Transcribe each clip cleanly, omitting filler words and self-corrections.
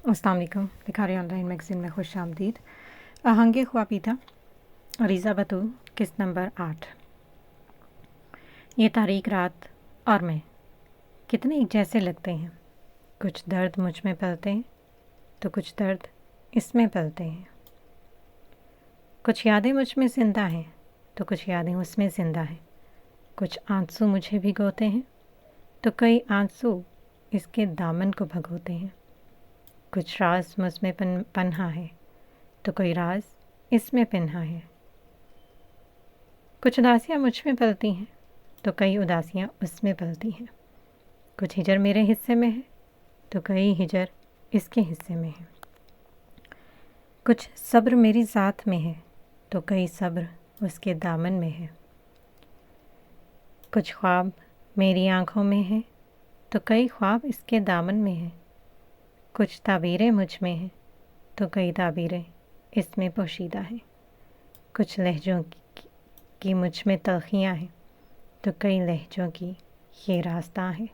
अस्सलाम वालेकुम। Likhari online magazine में खुश आमदीद। आहंगे ख्वाबीदा, रीज़ा बतूल, किस्त नंबर 8। ये तारीक रात और मैं कितने एक जैसे लगते हैं। कुछ दर्द मुझ में पलते हैं तो कुछ दर्द इसमें पलते हैं। कुछ यादें मुझ में ज़िंदा हैं तो कुछ यादें उसमें ज़िंदा हैं। कुछ आंसू मुझे भिगोते हैं तो कई आंसू इसके दामन को भगोते हैं। कुछ राज मुझ में पन्हा है तो कोई राज इसमें पिन्हा है। कुछ उदासियाँ मुझ में पलती हैं तो कई उदासियाँ उसमें पलती हैं। कुछ हिजर मेरे हिस्से में है तो कई हिजर इसके हिस्से में है। कुछ सब्र मेरी ज़ात में है तो कई सब्र उसके दामन में है। कुछ ख्वाब मेरी आँखों में है तो कई ख्वाब इसके दामन में है। कुछ ताबीरें मुझ में हैं तो कई ताबीरें इसमें पोशीदा हैं। कुछ लहजों की मुझ में तलखियाँ हैं तो कई लहजों की ये रास्ता है।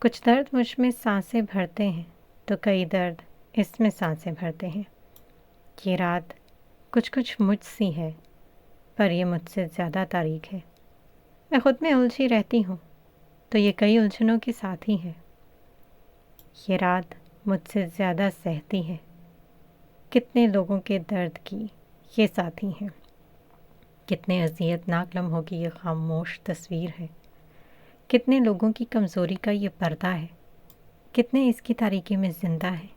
कुछ दर्द मुझ में सांसें भरते हैं तो कई दर्द इसमें सांसें भरते हैं। ये रात कुछ कुछ मुझसी है पर ये मुझसे ज़्यादा तारीक है। मैं ख़ुद में उलझी रहती हूँ तो ये कई उलझनों की साथी है। ये रात मुझसे ज़्यादा सहती है, कितने लोगों के दर्द की ये साथी है। कितने अज़ियतनाक लम्हों की ये खामोश तस्वीर है। कितने लोगों की कमज़ोरी का ये पर्दा है। कितने इसकी तारीकी में ज़िंदा है,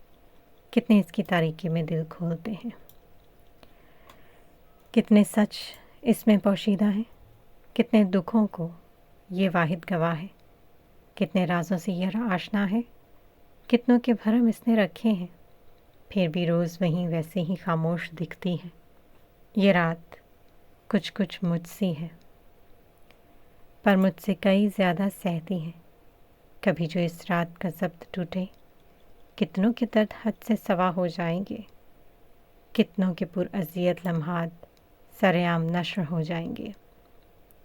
कितने इसकी तारीकी में दिल खोलते हैं। कितने सच इसमें पोशीदा हैं, कितने दुखों को ये वाहिद गवाह है। कितने राजों से ये आशना है, कितनों के भरम इसने रखे हैं, फिर भी रोज़ वहीं वैसे ही खामोश दिखती है। ये रात कुछ कुछ मुझसी है पर मुझसे कई ज़्यादा सहती है। कभी जो इस रात का ज़ब्त टूटे, कितनों के दर्द हद से सवा हो जाएंगे। कितनों के पुरअज़ियत लम्हात सरेआम नश्र हो जाएंगे।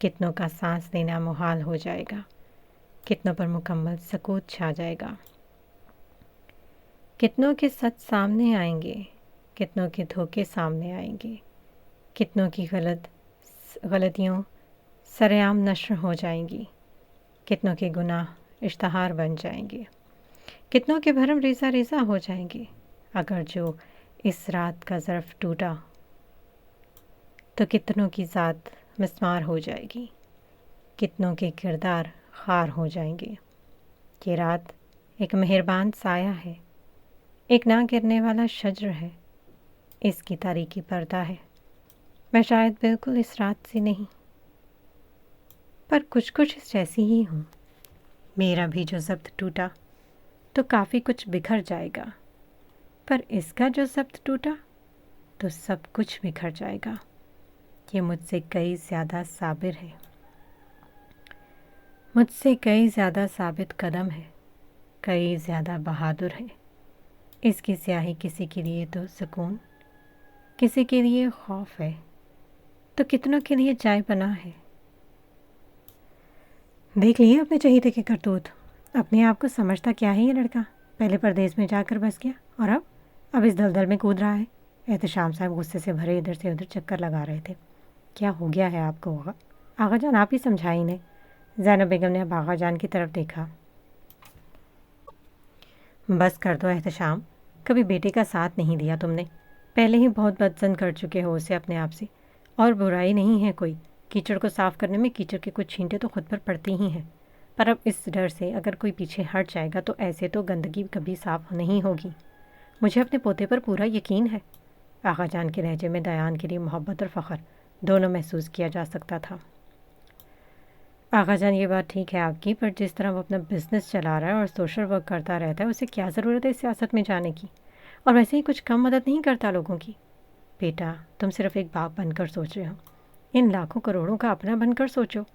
कितनों का सांस लेना मुहाल हो जाएगा। कितनों पर मुकम्मल सकूत छा जाएगा। कितनों के सच सामने आएंगे, कितनों के धोखे सामने आएंगे। कितनों की गलतियों सरेआम नश्र हो जाएंगी। कितनों के गुनाह इश्तहार बन जाएंगे। कितनों के भरम रेज़ा रेज़ा हो जाएंगे। अगर जो इस रात का ज़र्फ़ टूटा तो कितनों की ज़ात मिस्मार हो जाएगी। कितनों के किरदार खार हो जाएंगे। ये रात एक मेहरबान साया है, एक ना गिरने वाला शज्र है, इसकी तारीकी पर्दा है। मैं शायद बिल्कुल इस रात से नहीं पर कुछ कुछ इस जैसी ही हूँ। मेरा भी जो ज़ब्त टूटा तो काफ़ी कुछ बिखर जाएगा, पर इसका जो ज़ब्त टूटा तो सब कुछ बिखर जाएगा। ये मुझसे कई ज़्यादा साबिर है, मुझसे कई ज़्यादा साबित कदम है, कई ज़्यादा बहादुर है। इसकी स्याही किसी के लिए तो सुकून, किसी के लिए खौफ है तो कितनों के लिए जाए पनाह है। देख लिए अपने चहीते के करतूत। अपने आप को समझता क्या है ये लड़का। पहले परदेश में जाकर बस गया और अब इस दलदल में कूद रहा है। एहतशाम साहब गुस्से से भरे इधर से उधर चक्कर लगा रहे थे। क्या हो गया है आपको आगा जान, आप ही समझाई इन्हें। ज़ैनब बेगम ने अब आगा जान की तरफ देखा। बस कर दो एहतशाम, कभी बेटे का साथ नहीं दिया तुमने। पहले ही बहुत बदजन कर चुके हो उसे अपने आप से। और बुराई नहीं है कोई, कीचड़ को साफ़ करने में कीचड़ के कुछ छींटे तो खुद पर पड़ती ही हैं। पर अब इस डर से अगर कोई पीछे हट जाएगा तो ऐसे तो गंदगी कभी साफ़ नहीं होगी। मुझे अपने पोते पर पूरा यकीन है। आगा जान के लहजे में दयान के लिए मोहब्बत और फ़ख्र दोनों महसूस किया जा सकता था। आगा जान, ये बात ठीक है आपकी, पर जिस तरह वो अपना बिज़नेस चला रहा है और सोशल वर्क करता रहता है, उसे क्या ज़रूरत है सियासत में जाने की। और वैसे ही कुछ कम मदद नहीं करता लोगों की। बेटा, तुम सिर्फ एक बाप बनकर सोच रहे हो, इन लाखों करोड़ों का अपना बनकर सोचो।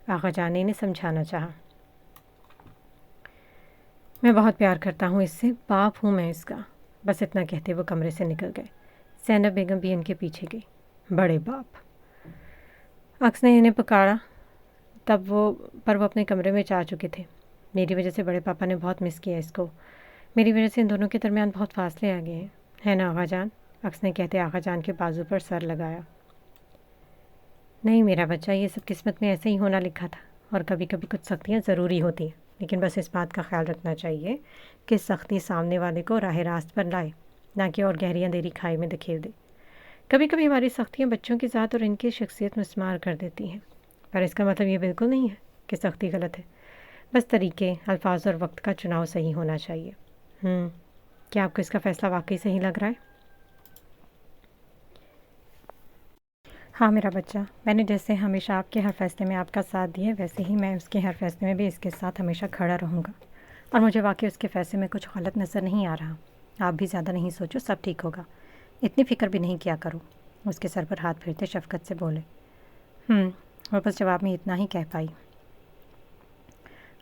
आगा जान ने समझाना चाहा। मैं बहुत प्यार करता हूँ इससे, बाप हूँ मैं इसका। बस इतना कहते वो कमरे से निकल गए। ज़ैनब बेगम भी इनके पीछे गई। बड़े बाप। अक्स ने इन्हें पुकारा पर वो अपने कमरे में जा चुके थे। मेरी वजह से बड़े पापा ने बहुत मिस किया इसको। میری وجہ سے ان دونوں کے درمیان بہت فاصلے آ گئے ہیں، ہے نا آغا جان؟ عکس نے کہتے آغا جان کے بازو پر سر لگایا۔ نہیں میرا بچہ، یہ سب قسمت میں ایسے ہی ہونا لکھا تھا، اور کبھی کبھی کچھ سختیاں ضروری ہوتی ہیں، لیکن بس اس بات کا خیال رکھنا چاہیے کہ سختی سامنے والے کو راہ راست پر لائے، نہ کہ اور گہری اندھیری کھائی میں دھکیل دے۔ کبھی کبھی ہماری سختیاں بچوں کی ذات اور ان کی شخصیت مسمار کر دیتی ہیں، پر اس کا مطلب یہ بالکل نہیں ہے کہ سختی غلط ہے، بس طریقے، الفاظ اور وقت کا چناؤ صحیح ہونا چاہیے۔ کیا آپ کو اس کا فیصلہ واقعی صحیح لگ رہا ہے؟ ہاں میرا بچہ، میں نے جیسے ہمیشہ آپ کے ہر فیصلے میں آپ کا ساتھ دیا ہے، ویسے ہی میں اس کے ہر فیصلے میں بھی اس کے ساتھ ہمیشہ کھڑا رہوں گا، اور مجھے واقعی اس کے فیصلے میں کچھ غلط نظر نہیں آ رہا۔ آپ بھی زیادہ نہیں سوچو، سب ٹھیک ہوگا، اتنی فکر بھی نہیں کیا کرو۔ اس کے سر پر ہاتھ پھیرتے شفقت سے بولے۔ اور بس جواب میں اتنا ہی کہہ پائی۔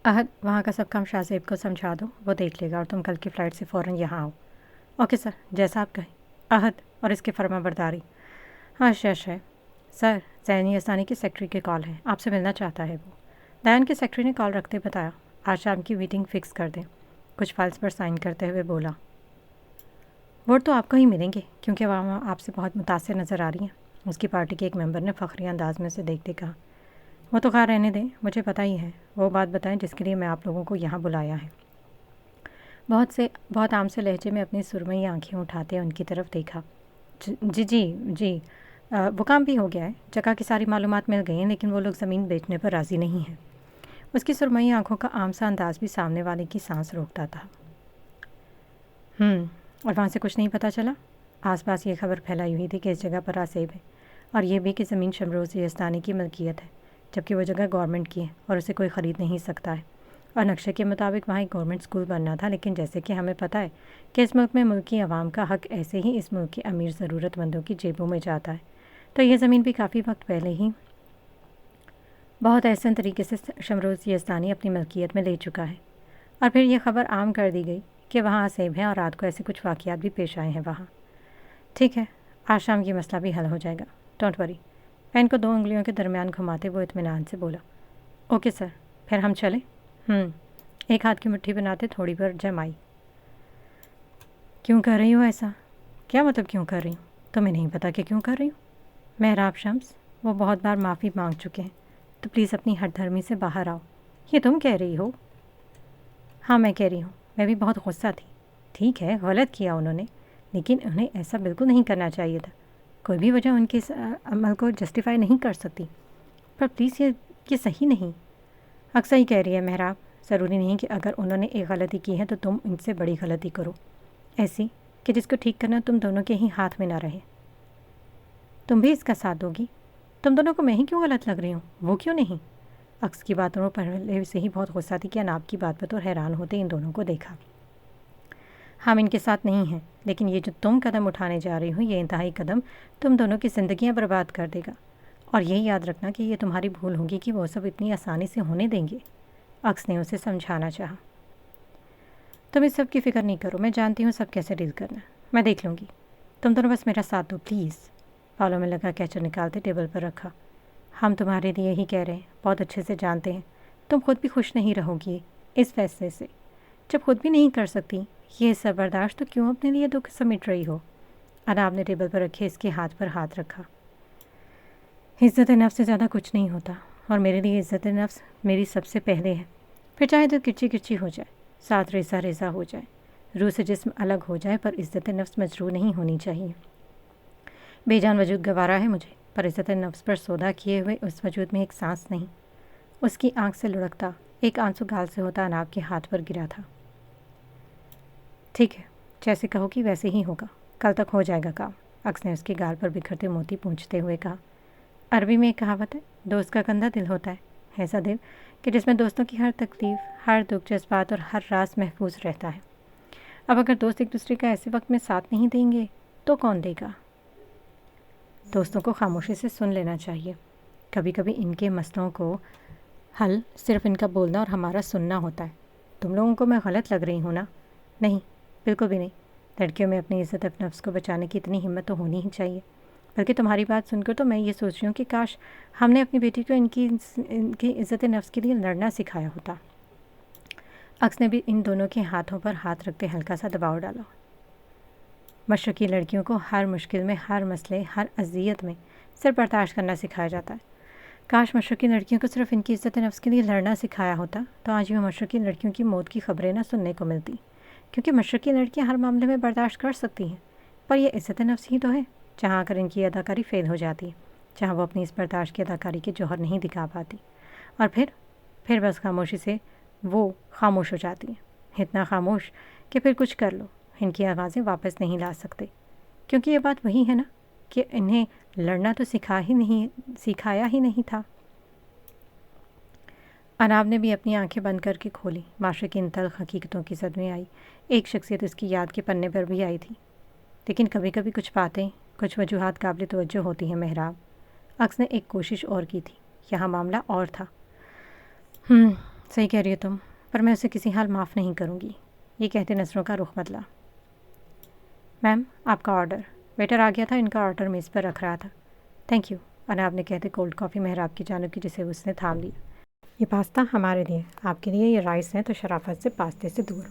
احد، وہاں کا سب کام شاہ زیب کو سمجھا دو، وہ دیکھ لے گا، اور تم کل کی فلائٹ سے فوراً یہاں آؤ۔ اوکے سر، جیسا آپ کہیں۔ احد، اور اس کی فرما برداری۔ ہاں شش ہے سر، زینی اسانی کی سیکٹری کی کال ہے، آپ سے ملنا چاہتا ہے وہ۔ دیان کے سیکٹری نے کال رکھتے بتایا، آج شام کی میٹنگ فکس کر دیں۔ کچھ فائلز پر سائن کرتے ہوئے بولا۔ ووٹ تو آپ کو ہی ملیں گے، کیونکہ وہ آپ سے بہت متاثر نظر آ رہی ہیں، اس کی پارٹی کے ایک ممبر نے فخری انداز میں اسے دیکھتے کہا۔ وہ تو خیر رہنے دیں، مجھے پتہ ہی ہے، وہ بات بتائیں جس کے لیے میں آپ لوگوں کو یہاں بلایا ہے۔ بہت عام سے لہجے میں اپنی سرمئی آنکھیں اٹھاتے ان کی طرف دیکھا۔ جی وہ کام بھی ہو گیا ہے، جگہ کی ساری معلومات مل گئی ہیں، لیکن وہ لوگ زمین بیچنے پر راضی نہیں ہیں۔ اس کی سرمئی آنکھوں کا عام سا انداز بھی سامنے والے کی سانس روکتا تھا۔ اور وہاں سے کچھ نہیں پتہ چلا؟ آس پاس یہ خبر پھیلائی ہوئی تھی کہ اس جگہ پر آسیب ہے، اور یہ بھی کہ زمین شمروز یزدانی کی ملکیت ہے، جبکہ وہ جگہ گورنمنٹ کی ہے اور اسے کوئی خرید نہیں سکتا ہے، اور نقشے کے مطابق وہاں ایک گورنمنٹ اسکول بننا تھا، لیکن جیسے کہ ہمیں پتہ ہے کہ اس ملک میں ملکی عوام کا حق ایسے ہی اس ملک کے امیر ضرورت مندوں کی جیبوں میں جاتا ہے، تو یہ زمین بھی کافی وقت پہلے ہی بہت احسن طریقے سے شمروز یزدانی اپنی ملکیت میں لے چکا ہے، اور پھر یہ خبر عام کر دی گئی کہ وہاں آسیب ہے، اور رات کو ایسے کچھ واقعات بھی پیش آئے ہیں وہاں۔ ٹھیک ہے، آج شام یہ مسئلہ بھی حل ہو جائے گا، ڈونٹ وری۔ پین کو 2 انگلیوں کے درمیان گھماتے وہ اطمینان سے بولا۔ اوکے سر، پھر ہم چلیں؟ ایک ہاتھ کی مٹھی بناتے تھوڑی بار جمائی۔ کیوں کر رہی ہو ایسا؟ کیا مطلب کیوں کر رہی ہوں؟ تمہیں نہیں پتا کہ کیوں کر رہی ہوں؟ محراب شمس، وہ بہت بار معافی مانگ چکے ہیں، تو پلیز اپنی ہٹ دھرمی سے باہر آؤ۔ یہ تم کہہ رہی ہو؟ ہاں میں کہہ رہی ہوں، میں بھی بہت غصہ تھی۔ ٹھیک ہے، غلط کیا انہوں نے، لیکن انہیں ایسا بالکل نہیں کرنا چاہیے تھا۔ کوئی بھی وجہ ان کے اس عمل کو جسٹیفائی نہیں کر سکتی، پر پلیز یہ صحیح نہیں۔ اکثر ہی کہہ رہی ہے محراب، ضروری نہیں کہ اگر انہوں نے ایک غلطی کی ہے تو تم ان سے بڑی غلطی کرو، ایسی کہ جس کو ٹھیک کرنا تم دونوں کے ہی ہاتھ میں نہ رہے۔ تم بھی اس کا ساتھ دو گی؟ تم دونوں کو میں ہی کیوں غلط لگ رہی ہوں؟ وہ کیوں نہیں؟ عکس کی باتوں پر پہلے سے ہی بہت غصہ تھی کہ اناب کی بات پر تو حیران ہوتے ان دونوں کو دیکھا۔ ہم ان کے ساتھ نہیں ہیں، لیکن یہ جو تم قدم اٹھانے جا رہی ہو، یہ انتہائی قدم تم دونوں کی زندگیاں برباد کر دے گا، اور یہ یاد رکھنا کہ یہ تمہاری بھول ہوگی کہ وہ سب اتنی آسانی سے ہونے دیں گے۔ عکس نے اسے سمجھانا چاہا۔ تم اس سب کی فکر نہیں کرو، میں جانتی ہوں سب کیسے ڈیل کرنا، میں دیکھ لوں گی۔ تم دونوں بس میرا ساتھ دو پلیز۔ بالوں میں لگا کیچر نکالتے ٹیبل پر رکھا۔ ہم تمہارے لیے ہی کہہ رہے ہیں، بہت اچھے سے جانتے ہیں تم خود بھی خوش نہیں رہو گی اس فیصلے سے۔ جب خود بھی نہیں کر سکتی یہ سب برداشت، تو کیوں اپنے لیے دکھ سمیٹ رہی ہو؟ اناب نے ٹیبل پر رکھے اس کے ہاتھ پر ہاتھ رکھا۔ عزت نفس سے زیادہ کچھ نہیں ہوتا، اور میرے لیے عزت نفس میری سب سے پہلے ہے، پھر چاہے تو کرچی کرچی ہو جائے، ساتھ ریزہ ریزہ ہو جائے، روح سے جسم الگ ہو جائے، پر عزت نفس مجروح نہیں ہونی چاہیے۔ بے جان وجود گوارا ہے مجھے، پر عزت نفس پر سودا کیے ہوئے اس وجود میں ایک سانس نہیں۔ اس کی آنکھ سے لڑکتا ایک آنسو گال سے ہوتا اناب کے ہاتھ پر گرا تھا۔ ٹھیک ہے، جیسے کہو کہ ویسے ہی ہوگا، کل تک ہو جائے گا کام، عکس نے اس کے گال پر بکھرتے موتی پونچھتے ہوئے کہا۔ عربی میں ایک کہاوت ہے، دوست کا کندھا دل ہوتا ہے، ایسا دل کہ جس میں دوستوں کی ہر تکلیف، ہر دکھ، جذبات اور ہر راز محفوظ رہتا ہے۔ اب اگر دوست ایک دوسرے کا ایسے وقت میں ساتھ نہیں دیں گے تو کون دے گا؟ دوستوں کو خاموشی سے سن لینا چاہیے، کبھی کبھی ان کے مسئلوں کو حل صرف ان کا بولنا اور ہمارا سننا ہوتا ہے۔ تم لوگوں کو میں غلط لگ رہی ہوں نا؟ نہیں، بالکل بھی نہیں۔ لڑکیوں میں اپنی عزت نفس کو بچانے کی اتنی ہمت تو ہونی ہی چاہیے، بلکہ تمہاری بات سن کر تو میں یہ سوچ رہی ہوں کہ کاش ہم نے اپنی بیٹی کو ان کی عزت نفس کے لیے لڑنا سکھایا ہوتا۔ अक्स ने भी इन दोनों के हाथों पर हाथ रखते हल्का सा दबाव डाला। मशरक़ी लड़कियों को हर मुश्किल में, हर मसले, हर अज़ियत में सिर्फ बर्दाश्त करना सिखाया जाता है। काश मशरक़ी लड़कियों को सिर्फ इनकी इज़्ज़त नफ्स के लिए लड़ना सिखाया होता तो आज भी मशरक़ी लड़कियों की मौत की खबरें ना सुनने को मिलती, क्योंकि मशरक़ी लड़कियां हर मामले में बर्दाश्त कर सकती हैं। पर यह इज़्ज़त नफ्स ही तो है जहाँ अगर इनकी अदाकारी फ़ेल हो जाती है, जहाँ वो अपनी इस बर्दाश्त की अदाकारी के जौहर नहीं दिखा पाती, और फिर बस खामोशी से वो खामोश हो जाती हैं, इतना खामोश कि फिर कुछ कर लो इनकी आवाज़ें वापस नहीं ला सकते। क्योंकि ये बात वही है ना कि इन्हें लड़ना तो सिखाया ही नहीं था। अनाब ने भी अपनी आंखें बंद करके खोली। माशरे की इन तल्ख हकीकतों की जद में आई एक शख्सियत उसकी याद के पन्ने पर भी आई थी, लेकिन कभी कभी कुछ बातें, कुछ वजूहात काबिल तवज्जो होती हैं मेहराब। अक्स ने एक कोशिश और की थी, यहाँ मामला और था। सही कह रही हो तुम, पर मैं उसे किसी हाल माफ़ नहीं करूँगी। ये कहते नज़रों का रुख बदला। मैम, आपका ऑर्डर। वेटर आ गया था, इनका ऑर्डर मेज़ पर रख रहा था। थैंक यू, अनाब ने कहते कोल्ड कॉफ़ी मेहराब की जानिब की जिसे उसने थाम लिया। ये पास्ता हमारे लिए, आपके लिए ये राइस है, तो शराफत से पास्ते से दूर।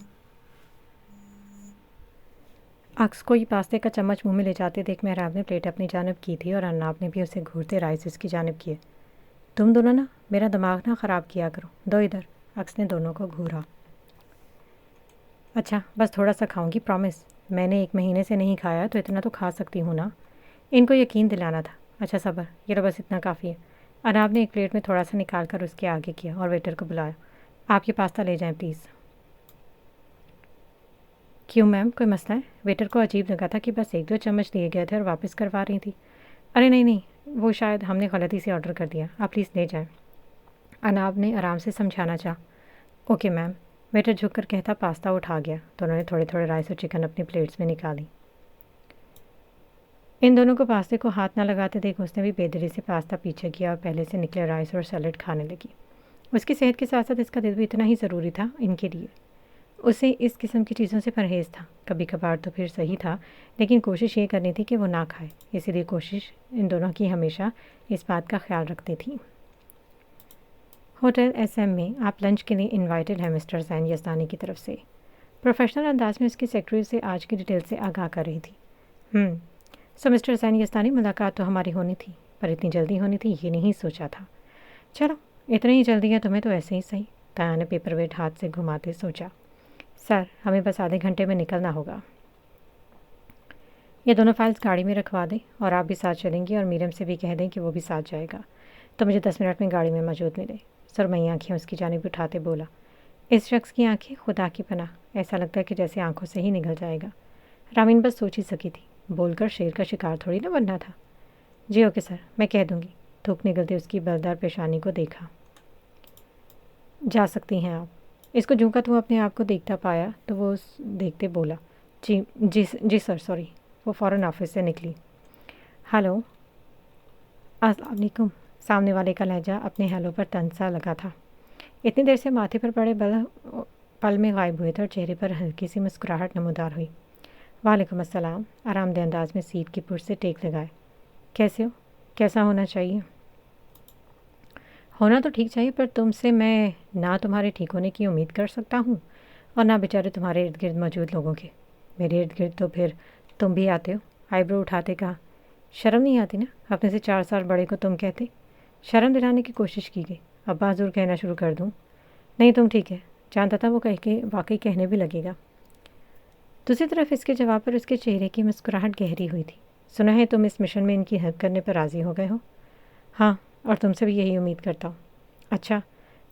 अक्स को ये पास्ते का चम्मच मुंह में ले जाते देख मेहराब ने प्लेट अपनी जानिब की थी और अनाब ने भी उसे घूरते राइस उसकी जानिब किए। तुम दोनों ना मेरा दिमाग ना ख़राब किया करो, दो इधर। अक्स ने दोनों को घूरा। अच्छा, बस थोड़ा सा खाऊंगी, प्रॉमिस। मैंने 1 महीने से नहीं खाया तो इतना तो खा सकती हूँ ना। इनको यकीन दिलाना था। अच्छा सबर, ये लो बस इतना काफ़ी है। अनाब ने एक प्लेट में थोड़ा सा निकाल कर उसके आगे किया और वेटर को बुलाया। आप ये पास्ता ले जाएं प्लीज़। क्यों मैम, कोई मसला है? वेटर को अजीब लगा था कि बस 1-2 चम्मच दिए गए थे और वापस करवा रही थी। अरे नहीं, वो शायद हमने गलती से ऑर्डर कर दिया, आप प्लीज़ ले जाएं। अनाब ने आराम से समझाना चाहा। Okay ma'am. वेटर झुककर कहता पास्ता उठा गया तो उन्होंने थोड़े थोड़े राइस और चिकन अपनी प्लेट्स में निकाली। इन दोनों को पास्ते को हाथ ना लगाते देख उसने भी बेदरी से पास्ता पीछे किया और पहले से निकले राइस और सैलेड खाने लगी। उसकी सेहत के साथ साथ इसका दिल भी इतना ही ज़रूरी था इनके लिए। उसे इस किस्म की चीज़ों से परहेज़ था, कभी कभार तो फिर सही था, लेकिन कोशिश ये करनी थी कि वो ना खाए। इसीलिए कोशिश इन दोनों की हमेशा इस बात का ख्याल रखती थी। होटल SM में आप लंच के लिए इनवाइटेड हैं मिस्टर ज़ैन यज़दानी की तरफ से। प्रोफेशनल अंदाज में उसकी सेक्रेटरी से आज की डिटेल से आगाह कर रही थी। सो मिस्टर ज़ैन यज़दानी, मुलाकात तो हमारी होनी थी, पर इतनी जल्दी होनी थी ये नहीं सोचा था। चलो, इतनी ही जल्दी है तुम्हें तो ऐसे ही सही। ताया ने पेपर वेट हाथ से घुमाते सोचा। सर, हमें बस आधे घंटे में निकलना होगा। ये दोनों फाइल्स गाड़ी में रखवा दें और आप भी साथ चलेंगी और मीरम से भी कह दें कि वो भी साथ जाएगा, तो मुझे 10 मिनट में गाड़ी में मौजूद मिले। सुरमई आँखें उसकी जानिब उठाते बोला। इस शख्स की आंखें खुदा की पनाह, ऐसा लगता है कि जैसे आंखों से ही निकल जाएगा। रामीन बस सोच ही सकी थी, बोलकर शेर का शिकार थोड़ी ना बनना था। जी ओके सर, मैं कह दूंगी। थूक निकलते उसकी बलदार पेशानी को देखा। जा सकती हैं आप। इसको झुका तो अपने आप को देखता पाया तो वो देखते बोला, जी जी जी सर, सॉरी। वो फ़ौरन ऑफिस से निकली। हेलो, अस्सलाम वालेकुम। सामने वाले का लहजा अपने हेलो पर तनसा लगा था। इतनी देर से माथे पर पड़े पल में गायब हुए थे और चेहरे पर हल्की सी मुस्कुराहट नमूदार हुई। वालेकुम अस्सलाम। आरामदेह अंदाज में सीट की पुर्ज से टेक लगाए। कैसे हो? कैसा होना चाहिए? होना तो ठीक चाहिए, पर तुमसे मैं ना तुम्हारे ठीक होने की उम्मीद कर सकता हूँ और ना बेचारे तुम्हारे इर्द गिर्द मौजूद लोगों के। मेरे इर्द गिर्द तो फिर तुम भी आते हो। आईब्रो उठाते कहा। शर्म नहीं आती ना, अपने से 4 साल बड़े को तुम कहते। शर्म दिलाने की कोशिश की गई। अब बाजूर कहना शुरू कर दूँ? नहीं, तुम ठीक है। जानता था वो कह के वाकई कहने भी लगेगा। दूसरी तरफ इसके जवाब पर उसके चेहरे की मुस्कुराहट गहरी हुई थी। सुना है तुम इस मिशन में इनकी हेल्प करने पर राज़ी हो गए हो? हाँ, और तुमसे भी यही उम्मीद करता हूँ। अच्छा,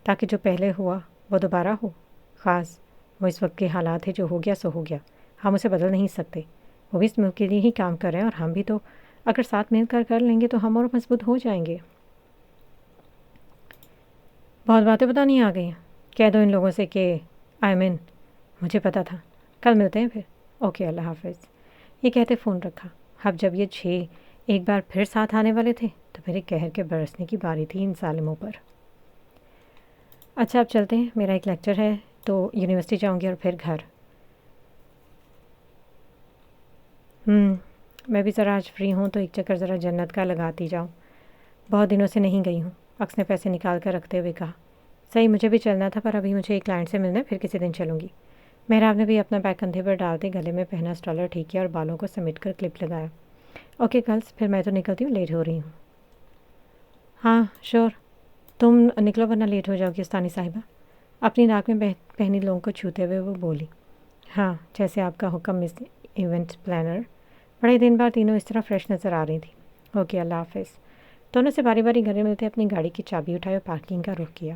ताकि जो पहले हुआ वो दोबारा हो। ख़ास वो इस वक्त के हालात है, जो हो गया सो हो गया, हम उसे बदल नहीं सकते। वो भी इस मुल्क के लिए ही काम कर रहे हैं और हम भी, तो अगर साथ मिलकर कर लेंगे तो हम और मजबूत हो जाएंगे। बहुत बातें पता नहीं आ गई हैं। कह दो इन लोगों से कि मुझे पता था। कल मिलते हैं फिर। ओके, अल्लाह हाफिज़। ये कहते फ़ोन रखा। अब जब ये 6 एक बार फिर साथ आने वाले थे तो मेरे कहर के बरसने की बारी थी इन जालिमों पर। अच्छा, अब चलते हैं, मेरा एक लेक्चर है तो यूनिवर्सिटी जाऊंगी और फिर घर। मैं भी ज़रा आज फ्री हूँ तो एक चक्कर ज़रा जन्नत का लगाती जाऊँ। बहुत दिनों से नहीं गई हूँ। अक्स ने पैसे निकाल कर रखते हुए कहा। صحیح مجھے بھی چلنا تھا پر ابھی مجھے ایک کلائنٹ سے ملنا ہے، پھر کسی دن چلوں گی۔ محراب نے بھی اپنا بیگ کندھے پر ڈالتے گلے میں پہنا اسٹالر ٹھیک کیا اور بالوں کو سمیٹ کر کلپ لگایا۔ اوکے گرلس، پھر میں تو نکلتی ہوں، لیٹ ہو رہی ہوں۔ ہاں شور، تم نکلو ورنہ لیٹ ہو جاؤ گی استانی صاحبہ، اپنی ناک میں پہنی لونگ کو چھوتے ہوئے وہ بولی۔ ہاں جیسے آپ کا حکم مس ایونٹ پلانر۔ بڑے دن بعد تینوں اس طرح فریش نظر آ رہی تھی۔ اوکے اللہ حافظ۔ دونوں سے باری باری گلے ملتے اپنی گاڑی کی چابی اٹھائی اور پارکنگ کا رخ کیا۔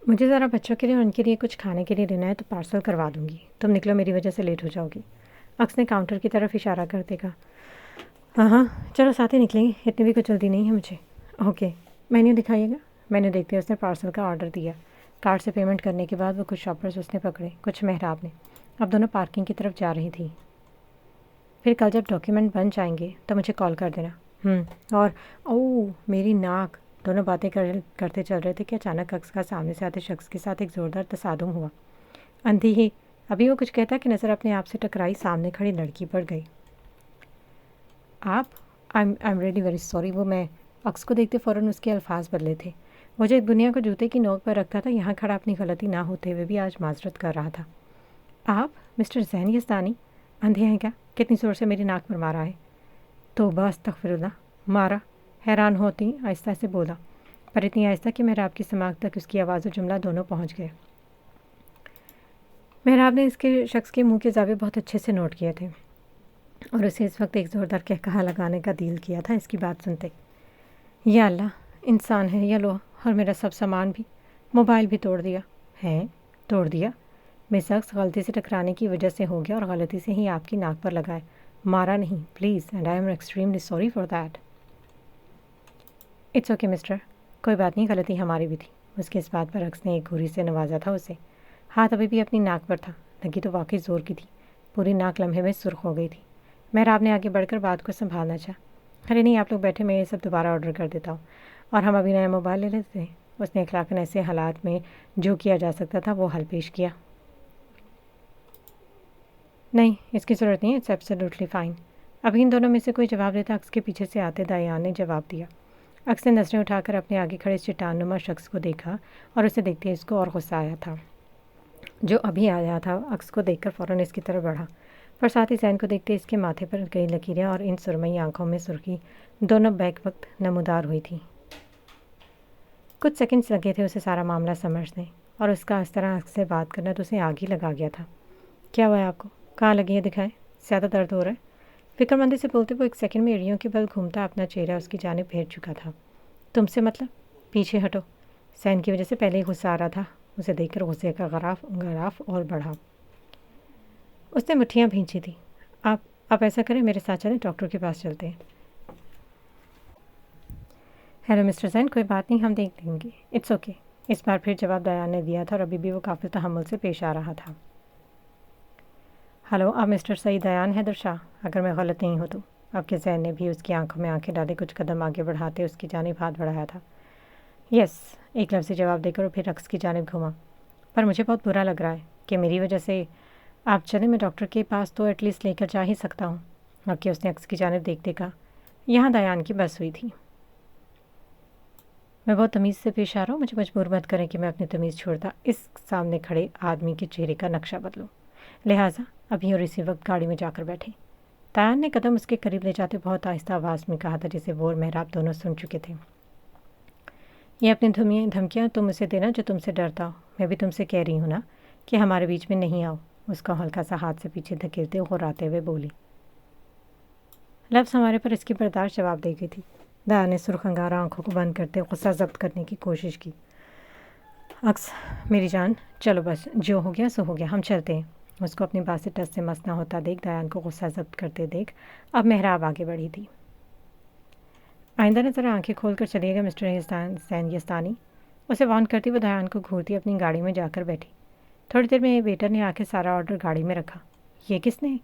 مجھے ذرا بچوں کے لیے اور ان کے لیے کچھ کھانے کے لیے لینا ہے تو پارسل کروا دوں گی، تم نکلو، میری وجہ سے لیٹ ہو جاؤ گی۔ اکس نے کاؤنٹر کی طرف اشارہ کرتے کہا۔ ہاں ہاں چلو ساتھ ہی نکلیں گے، اتنی بھی کچھ جلدی نہیں ہے مجھے۔ اوکے مینیو دکھائیے گا۔ مینیو دیکھتے اس نے پارسل کا آرڈر دیا۔ کارڈ سے پیمنٹ کرنے کے بعد وہ کچھ شاپرز اس نے پکڑے، کچھ محراب نے۔ اب دونوں پارکنگ کی طرف جا رہی تھی۔ پھر کل جب ڈاکیومنٹ بن جائیں گے تو مجھے کال کر دینا۔ اور او میری ناک، دونوں باتیں کرتے چل رہے تھے کہ اچانک اکس کا سامنے سے آتے شخص کے ساتھ ایک زوردار تصادم ہوا۔ اندھی ہی ابھی وہ کچھ کہتا کہ نظر اپنے آپ سے ٹکرائی سامنے کھڑی لڑکی پر گئی۔ آپ I am really very sorry, وہ میں اکس کو دیکھتے فوراً اس کے الفاظ بدلے تھے۔ وہ جو ایک دنیا کو جوتے کی نوک پر رکھتا تھا، یہاں کھڑا اپنی غلطی نہ ہوتے ہوئے بھی آج معذرت کر رہا تھا۔ آپ مسٹر زین یزدانی، اندھے ہیں کیا؟ کتنی زور سے میری ناک پر مارا ہے؟ توبہ استغفر اللہ، مارا؟ حیران ہوتی آہستہ سے بولا، پر اتنی آہستہ کہ محراب کی سماعت تک اس کی آواز و جملہ دونوں پہنچ گئے۔ محراب نے اس کے شخص کے منہ کے زاویے بہت اچھے سے نوٹ کیے تھے اور اسے اس وقت ایک زوردار قہقہا لگانے کا دل کیا تھا اس کی بات سنتے۔ یا اللہ، انسان ہے یا لوہا، اور میرا سب سامان بھی، موبائل بھی توڑ دیا ہے۔ توڑ دیا؟ میں شخص غلطی سے ٹکرانے کی وجہ سے ہو گیا اور غلطی سے ہی آپ کی ناک پر لگائے، مارا نہیں please, and I am extremely sorry for that. It's okay mister, کوئی بات نہیں، غلطی ہماری بھی تھی۔ اس کے اس بات پر اکس نے ایک گھوری سے نوازا تھا اسے۔ ہاتھ ابھی بھی اپنی ناک پر تھا، لگی تو واقعی زور کی تھی، پوری ناک لمحے میں سرخ ہو گئی تھی۔ محراب نے آگے بڑھ کر بات کو سنبھالنا چاہا۔ ارے نہیں آپ لوگ بیٹھے، میں یہ سب دوبارہ آرڈر کر دیتا ہوں اور ہم ابھی نیا موبائل لے لیتے ہیں۔ اس نے اخلاقاً ایسے حالات میں جو کیا جا سکتا تھا وہ حل پیش کیا۔ نہیں اس کی ضرورت نہیں ہے، اٹس ایبسلیوٹلی فائن۔ ابھی ان دونوں میں سے کوئی جواب دیتا اکس کے پیچھے سے آتے دایان نے جواب دیا۔ اکس نے نظریں اٹھا کر اپنے آگے کھڑے چٹان نما شخص کو دیکھا اور اسے دیکھتے اس کو اور غصہ آیا تھا۔ جو ابھی آیا تھا اکس کو دیکھ کر فوراً اس کی طرف بڑھا، پر ساتھ ہی زین کو دیکھتے اس کے ماتھے پر کئی لکیریں اور ان سرمئی آنکھوں میں سرخی دونوں بیک وقت نمودار ہوئی تھی۔ کچھ سیکنڈز لگے تھے اسے سارا معاملہ سمجھنے، اور اس کا اس طرح اکس سے بات کرنا تو اسے آگ ہی لگا گیا تھا۔ کیا ہوا ہے آپ کو؟ کہاں لگی ہے؟ دکھائیں، زیادہ درد ہو رہا ہے؟ فکر مندی سے بولتے وہ ایک سیکنڈ میں ایڑیوں کے بل گھومتا اپنا چہرہ اس کی جانب پھیر چکا تھا۔ تم سے مطلب؟ پیچھے ہٹو۔ زین کی وجہ سے پہلے ہی غصہ آ رہا تھا، اسے دیکھ کر غصے کا غراف اور بڑھا۔ اس نے مٹھیاں بھینچی تھی۔ آپ ایسا کریں، میرے ساتھ چلیں، ڈاکٹر کے پاس چلتے ہیں۔ ہیلو مسٹر زین، کوئی بات نہیں، ہم دیکھ لیں گے، اٹس اوکے۔ اس بار پھر جواب دیان نے دیا تھا اور ابھی بھی وہ کافی تحمل سے پیش آ رہا تھا۔ ہلو، آپ مسٹر سعید دیان حیدر شاہ، اگر میں غلط نہیں ہوں تو؟ اب کے زین نے بھی اس کی آنکھوں میں آنکھیں ڈالے کچھ قدم آگے بڑھاتے اس کی جانب ہاتھ بڑھایا تھا۔ یس، ایک لفظ جواب دے کر وہ پھر رقص کی جانب گھوما۔ پر مجھے بہت برا لگ رہا ہے کہ میری وجہ سے آپ چلیں، میں ڈاکٹر کے پاس تو ایٹ لیسٹ لے کر جا ہی سکتا ہوں۔ اب کہ اس نے عکس کی جانب دیکھتے کہا، یہاں دیان کی بس ہوئی تھی۔ میں بہت تمیز سے پیش آ رہا ہوں، مجھے مجبور مت کریں کہ میں اپنی تمیز چھوڑتا اس سامنے کھڑے آدمی کے چہرے کا نقشہ بدلوں، لہٰذا ابھی اور اسی وقت گاڑی میں جا کر بیٹھے۔ دیان نے قدم اس کے قریب لے جاتے بہت آہستہ آواز میں کہا تھا جسے وہ اور محراب دونوں سن چکے تھے۔ یہ اپنی دھمکیاں تم اسے دینا جو تم سے ڈرتا ہو، میں بھی تم سے کہہ رہی ہوں نا کہ ہمارے بیچ میں نہیں آؤ، اس کا ہلکا سا ہاتھ سے پیچھے دھکیلتے غراتے ہوئے بولی۔ لفظ ہمارے پر اس کی برداشت جواب دے گئی تھی۔ دیان نے سرخ انگارہ آنکھوں کو بند کرتے غصہ ضبط کرنے کی کوشش کی۔ اکس میری جان، چلو بس جو ہو گیا سو ہو گیا، ہم چلتے ہیں۔ اس کو اپنی بات سے ٹس سے مس نہ ہوتا دیکھ دیان کو غصہ ضبط کرتے دیکھ اب محراب آگے بڑھی تھی۔ آئندہ نے ذرا آنکھیں کھول کر چلیے گا مسٹر زین یزدانی، اسے وارن کرتی وہ دیان کو گھورتی اپنی گاڑی میں جا کر بیٹھی۔ تھوڑی دیر میں ویٹر نے آ کے سارا آرڈر گاڑی میں رکھا۔ یہ کس نے؟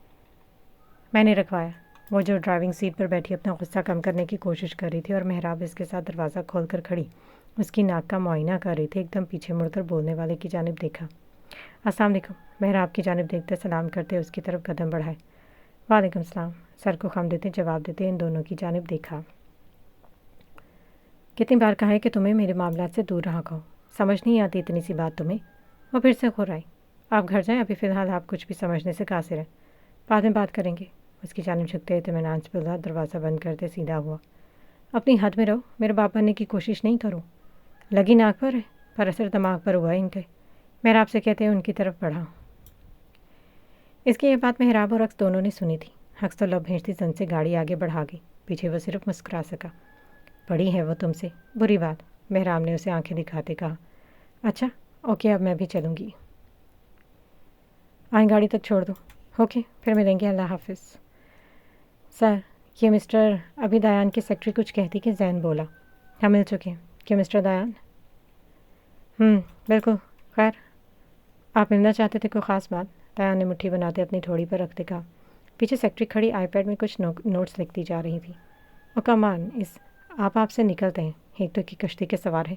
میں نے رکھوایا، وہ جو ڈرائیونگ سیٹ پر بیٹھی اپنا غصہ کم کرنے کی کوشش کر رہی تھی اور محراب اس کے ساتھ دروازہ کھول کر کھڑی اس کی ناک کا معائنہ کر رہی تھی، ایک دم پیچھے مڑ کر بولنے والے کی جانب دیکھا۔ السلام علیکم، محراب کی جانب دیکھتے سلام کرتے اس کی طرف قدم بڑھائے۔ وعلیکم السلام، سر کو خم دیتے جواب دیتے ان دونوں کی جانب دیکھا۔ कितनी बार कहा है कि तुम्हें मेरे मामलात से दूर रहा करो, समझ नहीं आती इतनी सी बात तुम्हें। वो फिर से घुराई। आप घर जाएं, अभी फ़िलहाल आप कुछ भी समझने से कासिर हैं, बाद में बात करेंगे। उसकी जानिब झुकते इत्मीनान से बोला। दरवाज़ा बंद करते सीधा हुआ। अपनी हद में रहो, मेरे बाप बनने की कोशिश नहीं करो। लगी नाक पर है, पर असर दिमाग पर हुआ इनके। मेहराब से कहते हैं उनकी तरफ बढ़ा। इसकी ये बात मेहराब और अक्स दोनों ने सुनी थी। अक्स तो लब भेजती सन से गाड़ी आगे बढ़ा गई। पीछे वो सिर्फ मुस्कुरा सका। बड़ी है वो तुमसे, बुरी बात, मेहराब ने उसे आंखें दिखाते कहा। अच्छा ओके, अब मैं भी चलूँगी। आए गाड़ी तक छोड़ दो। ओके, फिर मिलेंगे, अल्लाह हाफिज़। सर, ये मिस्टर अभी दयान की सेक्रेटरी कुछ कहती कि जैन बोला। हम मिल चुके हैं। क्यों मिस्टर दयान? बिल्कुल। खैर, आप मिलना चाहते थे, कोई ख़ास बात? दयान ने मुट्ठी बनाते अपनी थोड़ी पर रखते कहा। पीछे सेक्रेटरी खड़ी आईपैड में कुछ नोट्स लिखती जा रही थी। और कमान, इस आपसे निकलते हैं, एक तो की कश्ती के सवार है,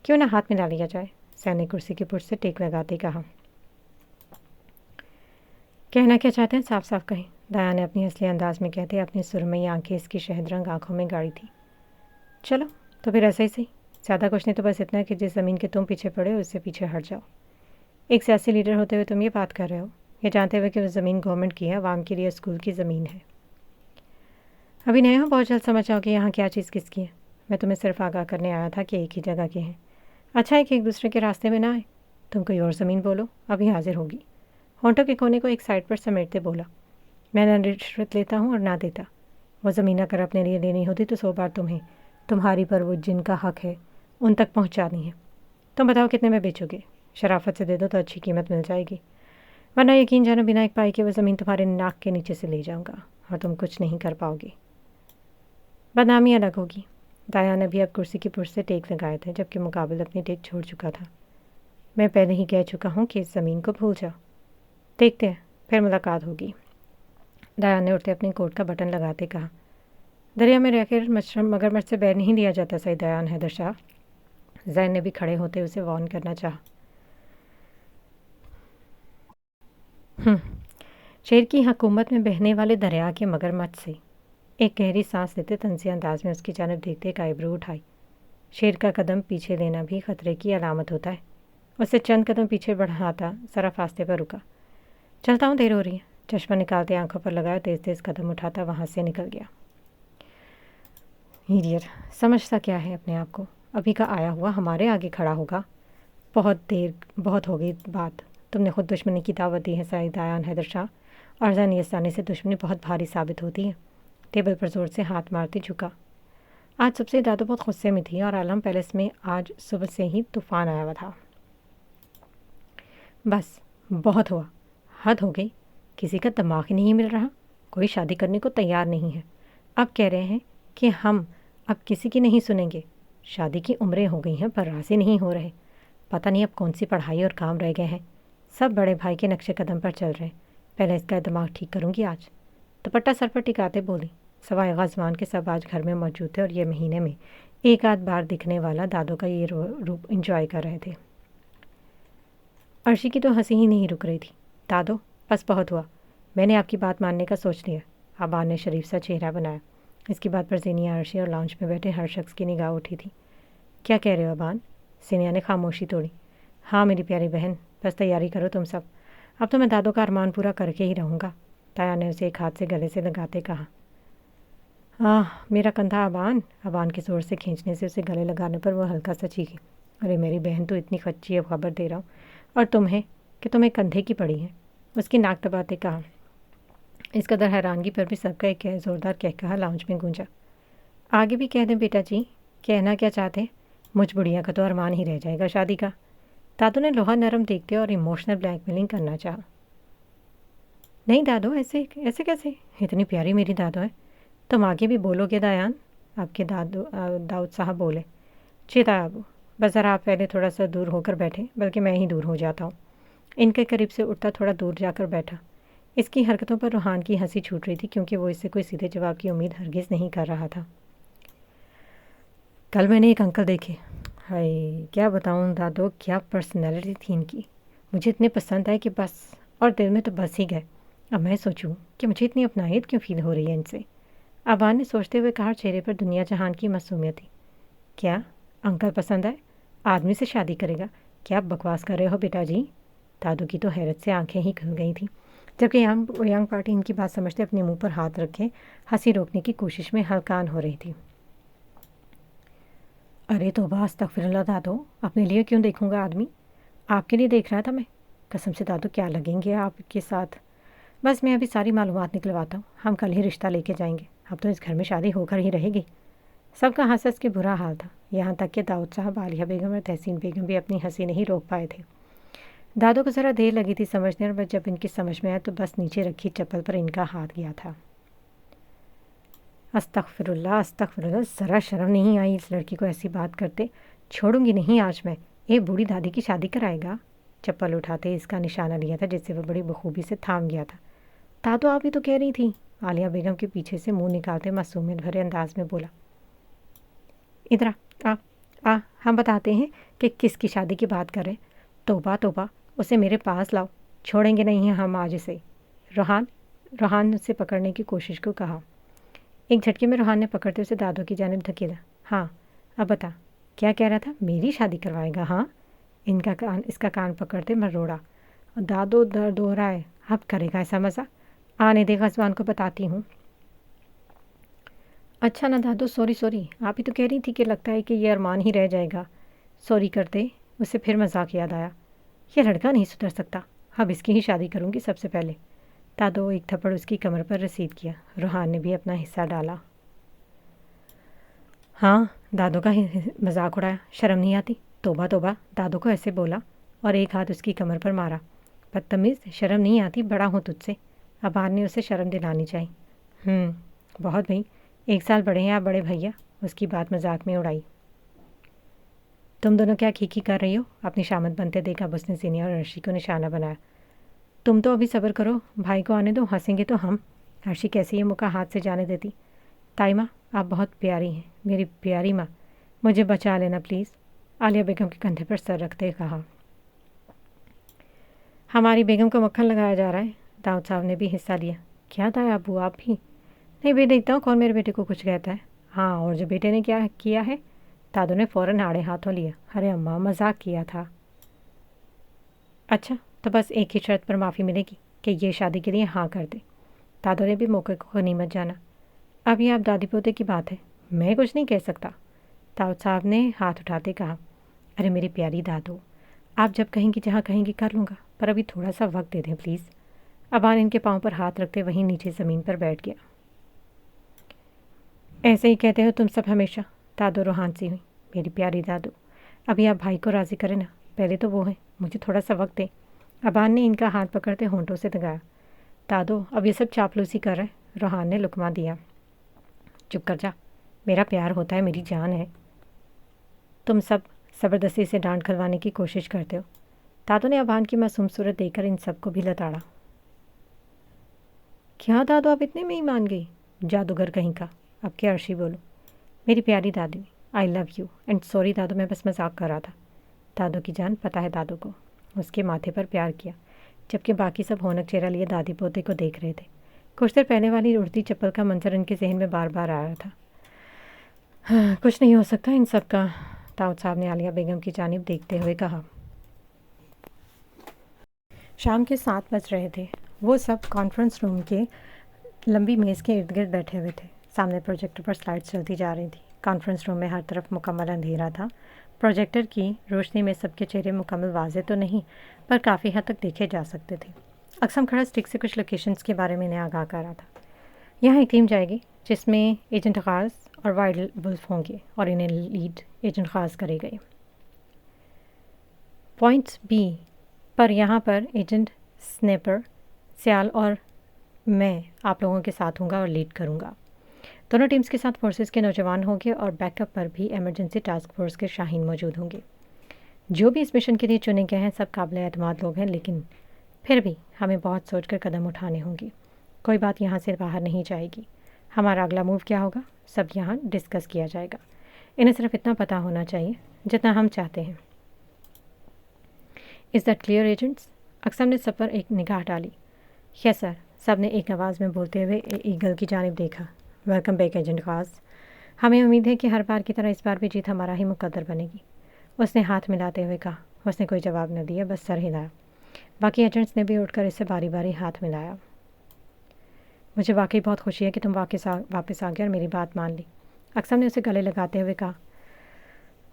क्यों ना हाथ मिला लिया जाए? सैन ने कुर्सी की पुट से टेक लगाते कहा। कहना क्या चाहते हैं, साफ साफ कहें, दयान ने अपनी असली अंदाज में कहते अपनी सुरमई आंखें इसकी शहदरंग आंखों में गाड़ी थी। चलो तो फिर ऐसा ही सही, ज़्यादा कुछ नहीं तो बस इतना कि जिस ज़मीन के तुम पीछे पड़े हो उससे पीछे हट जाओ। एक सियासी लीडर होते हुए तुम ये बात कर रहे हो, ये जानते हुए कि वो ज़मीन गवर्नमेंट की है, आवाम के लिए स्कूल की ज़मीन है। अभी नहीं हो, बहुत जल्द समझ जाओ कि यहाँ क्या चीज़ किसकी है। मैं तुम्हें सिर्फ आगाह करने आया था कि एक ही जगह के हैं। अच्छा है कि एक दूसरे के रास्ते में ना आए। तुम कोई और ज़मीन बोलो, अभी हाजिर होगी। होंठों के कोने को एक साइड पर समेटते बोला। मैं ना रिश्वत लेता हूँ और ना देता। वो ज़मीन अगर अपने लिए लेनी होती तो 100 बार तुम्हें, तुम्हारी पर वो जिनका हक है उन तक पहुँचानी है। तुम बताओ कितने में बेचोगे? शराफत से दे दो तो अच्छी कीमत मिल जाएगी, वरना यकीन जानो बिना एक पाई के वो ज़मीन तुम्हारे नाक के नीचे से ले जाऊँगा और तुम कुछ नहीं कर पाओगे। बदनामी अलग होगी। दाया ने भी अब कुर्सी की पुर्श से टेक लगाए थे, जबकि मुकाबल अपनी टेक छोड़ चुका था। मैं पहले ही कह चुका हूँ कि इस ज़मीन को भूल जाओ। देखते हैं, फिर मुलाकात होगी। दाया ने उठते अपनी कोट का बटन लगाते कहा। दरिया में रहकर मगरमच्छ से बैर नहीं लिया जाता, सही दयान हैदर शाह। जैन ने भी खड़े होते उसे वार्न करना चाहा। शेर की हुकूमत में बहने वाले दरिया के मगरमच्छ से, एक गहरी सांस लेते तंज़ी अंदाज में उसकी जानब देखते एक आईब्रो उठाई। शेर का कदम पीछे लेना भी खतरे की अलामत होता है। उसे चंद कदम पीछे बढ़ाता ज़रा फासले पर रुका। चलता हूँ, देर हो रही है। चश्मा निकालते आंखों पर लगाया, तेज़ तेज़ कदम उठाता वहाँ से निकल गया। हीरियर समझता क्या है अपने आप को? अभी का आया हुआ हमारे आगे खड़ा होगा। बहुत हो गई बात। तुमने खुद दुश्मनी की दावत दी है सईद दयान हैदर शाह, और जैन यस्तानी से दुश्मनी बहुत भारी साबित होती है। टेबल पर जोर से हाथ मारती झुका। आज सबसे ज़्यादा बहुत गुस्से में थी और आलम पैलेस में आज सुबह से ही तूफ़ान आया हुआ था। बस बहुत हुआ, हद हो गई। किसी का दिमाग ही नहीं मिल रहा, कोई शादी करने को तैयार नहीं है। अब कह रहे हैं कि हम अब किसी की नहीं सुनेंगे। शादी की उम्रें हो गई हैं पर राज़ी नहीं हो रहे। पता नहीं अब कौन सी पढ़ाई और काम रह गए हैं। सब बड़े भाई के नक्शे कदम पर चल रहे हैं। पहले इसका दिमाग ठीक करूँगी आज। दुपट्टा सर पर टिकाते बोली। सवाए ग़ज़वान के सब आज घर में मौजूद थे और ये महीने में एक आध बार दिखने वाला दादों का ये रूप इंजॉय कर रहे थे। अर्शी की तो हंसी ही नहीं रुक रही थी। दादो, बस बहुत हुआ, मैंने आपकी बात मानने का सोच लिया। आबान ने शरीफ सा चेहरा बनाया। इसकी बात पर ज़ीनिया, अर्शी और लाउंज में बैठे हर शख्स की निगाह उठी थी। क्या कह रहे हो अबान? सीनिया ने खामोशी तोड़ी। हाँ मेरी प्यारी बहन, बस तैयारी करो तुम सब। अब तो मैं दादों का अरमान पूरा करके ही रहूँगा। ताया ने उसे एक हाथ से गले से लगाते कहा। मेरा कंधा अबान। अबान के ज़ोर से खींचने से उसे गले लगाने पर वह हल्का सा चीखी। अरे मेरी बहन तो इतनी खच्ची है, खबर दे रहा हूँ, और तुम्हें कि तुम्हें कंधे की पड़ी है। उसकी नाक दबाते कहा। इस कदर हैरानगी पर भी सबका एक ज़ोरदार कहकहा लाउंज में गूंजा। आगे भी कह दें बेटा जी, कहना क्या चाहते? मुझ बुढ़िया का तो अरमान ही रह जाएगा शादी का। दादू ने लोहा नरम देखते और इमोशनल ब्लैकमेलिंग करना चाहा। नहीं दादू, ऐसे ऐसे कैसे? इतनी प्यारी मेरी दादू है। तुम आगे भी बोलोगे दयान? आपके दाऊद साहब बोले। चेता अबू, बस ज़रा आप पहले थोड़ा सा दूर होकर बैठे, बल्कि मैं ही दूर हो जाता हूँ। इनके करीब से उठता थोड़ा दूर जाकर बैठा। इसकी हरकतों पर रूहान की हंसी छूट रही थी, क्योंकि वो इससे कोई सीधे जवाब की उम्मीद हरगिज़ नहीं कर रहा था। कल मैंने एक अंकल देखे, हाय क्या बताऊँ दादो, क्या पर्सनैलिटी थी इनकी। मुझे इतने पसंद आए कि बस, और दिल में तो बस ही गए। अब मैं सोचूं कि मुझे इतनी अपनाहियत क्यों फील हो रही है इनसे। अबान ने सोचते हुए कहा, चेहरे पर दुनिया जहान की मासूमियत थी। क्या अंकल पसंद आए? आदमी से शादी करेगा? क्या बकवास कर रहे हो बेटा जी? दादू की तो हैरत से आंखें ही खुल गई थी, जबकि यांग पार्टी इनकी बात समझते अपने मुंह पर हाथ रखे हंसी रोकने की कोशिश में हलकान हो रही थी। अरे तौबा, अस्तगफिरुल्लाह दादू, अपने लिए क्यों देखूंगा आदमी? आपके लिए देख रहा था मैं। कसम से दादू, क्या लगेंगे आपके साथ? बस मैं अभी सारी मालूमात निकलवाता हूँ, हम कल ही रिश्ता लेके जाएंगे। अब तो इस घर में शादी होकर ही रहेगी। सबका हंस हंस के बुरा हाल था, यहाँ तक कि दाऊद साहब, आलिया बेगम और तहसीन बेगम भी अपनी हंसी नहीं रोक पाए थे। दादू को ज़रा देर लगी थी समझने, और जब इनकी समझ में आया तो बस नीचे रखी चप्पल पर इनका हाथ गया था। अस्तगफिरुल्लाह, अस्तगफिरुल्लाह, ज़रा शर्म नहीं आई इस लड़की को ऐसी बात करते? छोड़ूंगी नहीं आज मैं। ये बूढ़ी दादी की शादी कराएगा? चप्पल उठाते इसका निशाना लिया था, जिससे वह बड़ी बखूबी से थाम गया था। दादू, आप ही तो कह रही थी। आलिया बेगम के पीछे से मुंह निकालते मासूमियत भरे अंदाज में बोला। इधर आ, हम बताते हैं कि किसकी शादी की बात करें। तौबा तौबा, उसे मेरे पास लाओ, छोड़ेंगे नहीं हैं हम आज इसे। रोहान ने उसे पकड़ने की कोशिश को कहा। एक झटके में रोहान ने पकड़ते उसे दादू की जानिब धकेला। हाँ, अब बता, क्या कह रहा था? मेरी शादी करवाएगा? हाँ। इसका कान पकड़ते मरोड़ा। दादू दर्द हो रहा है, अब करेगा ऐसा मज़ा? आने दे, ग़ज़वान को बताती हूँ। अच्छा ना दादू, सॉरी, आप ही तो कह रही थी कि लगता है कि ये अरमान ही रह जाएगा। सॉरी करते उसे फिर मजाक याद आया। ये लड़का नहीं सुधर सकता, अब इसकी ही शादी करूँगी सबसे पहले। दादू एक थप्पड़ उसकी कमर पर रसीद किया। रोहान ने भी अपना हिस्सा डाला। हाँ, दादू का मजाक उड़ाया, शर्म नहीं आती? तौबा तौबा, दादू को ऐसे बोला और एक हाथ उसकी कमर पर मारा। बदतमीज़, शर्म नहीं आती? बड़ा हूँ तुझसे। अबान ने उसे शर्म दिलानी चाहिए। बहुत भाई, 1 साल बड़े हैं आप बड़े भैया। उसकी बात मजाक में उड़ाई। तुम दोनों क्या खीखी कर रही हो? अपनी शामत बनते देखा उसने सीनिया और अर्शी को निशाना बनाया। तुम तो अभी सब्र करो, भाई को आने दो, हंसेंगे तो हम। अर्शी कैसे ये मुका हाथ से जाने देती। ताई माँ, आप बहुत प्यारी हैं, मेरी प्यारी माँ, मुझे बचा लेना प्लीज़। आलिया बेगम के कंधे पर सर रखते कहा। हमारी बेगम को मक्खन लगाया जा रहा है। दाऊद साहब ने भी हिस्सा लिया। क्या था अबू, आप भी? नहीं, भी देखता हूँ कौन मेरे बेटे को कुछ कहता है। हाँ, और जो बेटे ने क्या किया है? दादू ने फ़ौरन आड़े हाथों लिया। अरे अम्मा, मजाक किया था। अच्छा, तो बस एक ही शर्त पर माफ़ी मिलेगी कि ये शादी के लिए हाँ कर दे। दादू ने भी मौके को गनीमत जाना। अब ये आप दादी पोते की बात है, मैं कुछ नहीं कह सकता। दाऊद साहब ने हाथ उठाते कहा। अरे मेरी प्यारी दादू, आप जब कहेंगी जहाँ कहेंगी कर लूँगा, पर अभी थोड़ा सा वक्त दे दें प्लीज़। अबान इनके पाँव पर हाथ रखते वहीं नीचे ज़मीन पर बैठ गया। ऐसे ही कहते हो तुम सब हमेशा। दादू रोहान सी हुई। मेरी प्यारी दादू, अभी आप भाई को राज़ी करें ना, पहले तो वो है, मुझे थोड़ा सा वक्त दें। अबान ने इनका हाथ पकड़ते होंठों से दगाया। दादू, अब ये सब चापलूसी कर रहे हैं। रोहान ने लुकमा दिया। चुप कर जा, मेरा प्यार होता है, मेरी जान है। तुम सब ज़बरदस्ती से डांट खलवाने की कोशिश करते हो। दादू ने अबान की मासूम सूरत देखकर इन सबको भी लताड़ा। क्या दादू, आप इतने में ही मान गई? जादूगर कहीं का। अब क्या अर्शी बोलो। मेरी प्यारी दादी, I love you and sorry दादू, मैं बस मजाक कर रहा था। दादू की जान पता है दादू को। उसके माथे पर प्यार किया, जबकि बाकी सब होनक चेहरा लिए दादी पोते को देख रहे थे। कुछ देर पहले वाली उड़ती चप्पल का मंजर उनके जहन में बार बार आ रहा था। हाँ, कुछ नहीं हो सकता इन सब का। दाऊद साहब ने आलिया बेगम की जानिब देखते हुए कहा। शाम के 7 बज रहे थे। वो सब कॉन्फ्रेंस रूम के लंबी मेज़ के इर्द गिर्द बैठे हुए थे। सामने प्रोजेक्टर पर स्लाइड्स चलती जा रही थी। कॉन्फ्रेंस रूम में हर तरफ मुकम्मल अंधेरा था। प्रोजेक्टर की रोशनी में सबके चेहरे मुकम्मल वाज़े तो नहीं, पर काफ़ी हद तक देखे जा सकते थे। अक्सम खड़ा स्टिक से कुछ लोकेशंस के बारे में इन्हें आगाह कर रहा था। यहाँ एक टीम जाएगी जिसमें एजेंट ख़ास और वाइल्ड वुल्फ होंगे और इन्हें लीड एजेंट ख़ास करेंगे। पॉइंट्स बी पर यहाँ पर एजेंट स्नैपर, सियाल और मैं आप लोगों के साथ हूँगा और लीड करूँगा। दोनों टीम्स के साथ फोर्सेस के नौजवान होंगे और बैकअप पर भी इमरजेंसी टास्क फोर्स के शाहीन मौजूद होंगे। जो भी इस मिशन के लिए चुने गए हैं सब काबिल एतमाद लोग हैं, लेकिन फिर भी हमें बहुत सोचकर कदम उठाने होंगे। कोई बात यहाँ से बाहर नहीं जाएगी। हमारा अगला मूव क्या होगा सब यहाँ डिस्कस किया जाएगा। इन्हें सिर्फ इतना पता होना चाहिए जितना हम चाहते हैं। Is that clear agents? अक्सम ने सब पर एक निगाह डाली। यस सर, सब ने एक आवाज़ में बोलते हुए ईगल की जानिब देखा। वेलकम बैक एजेंट खास। ہمیں امید ہے کہ ہر بار کی طرح اس بار بھی جیت ہمارا ہی مقدر بنے گی۔ اس نے ہاتھ ملاتے ہوئے کہا۔ اس نے کوئی جواب نہ دیا، بس سر ہلایا۔ باقی ایجنٹس نے بھی اٹھ کر اس سے باری باری ہاتھ ملایا۔ مجھے واقعی بہت خوشی ہے کہ تم واپس آ گئے اور میری بات مان لی، اقسم نے اسے گلے لگاتے ہوئے کہا۔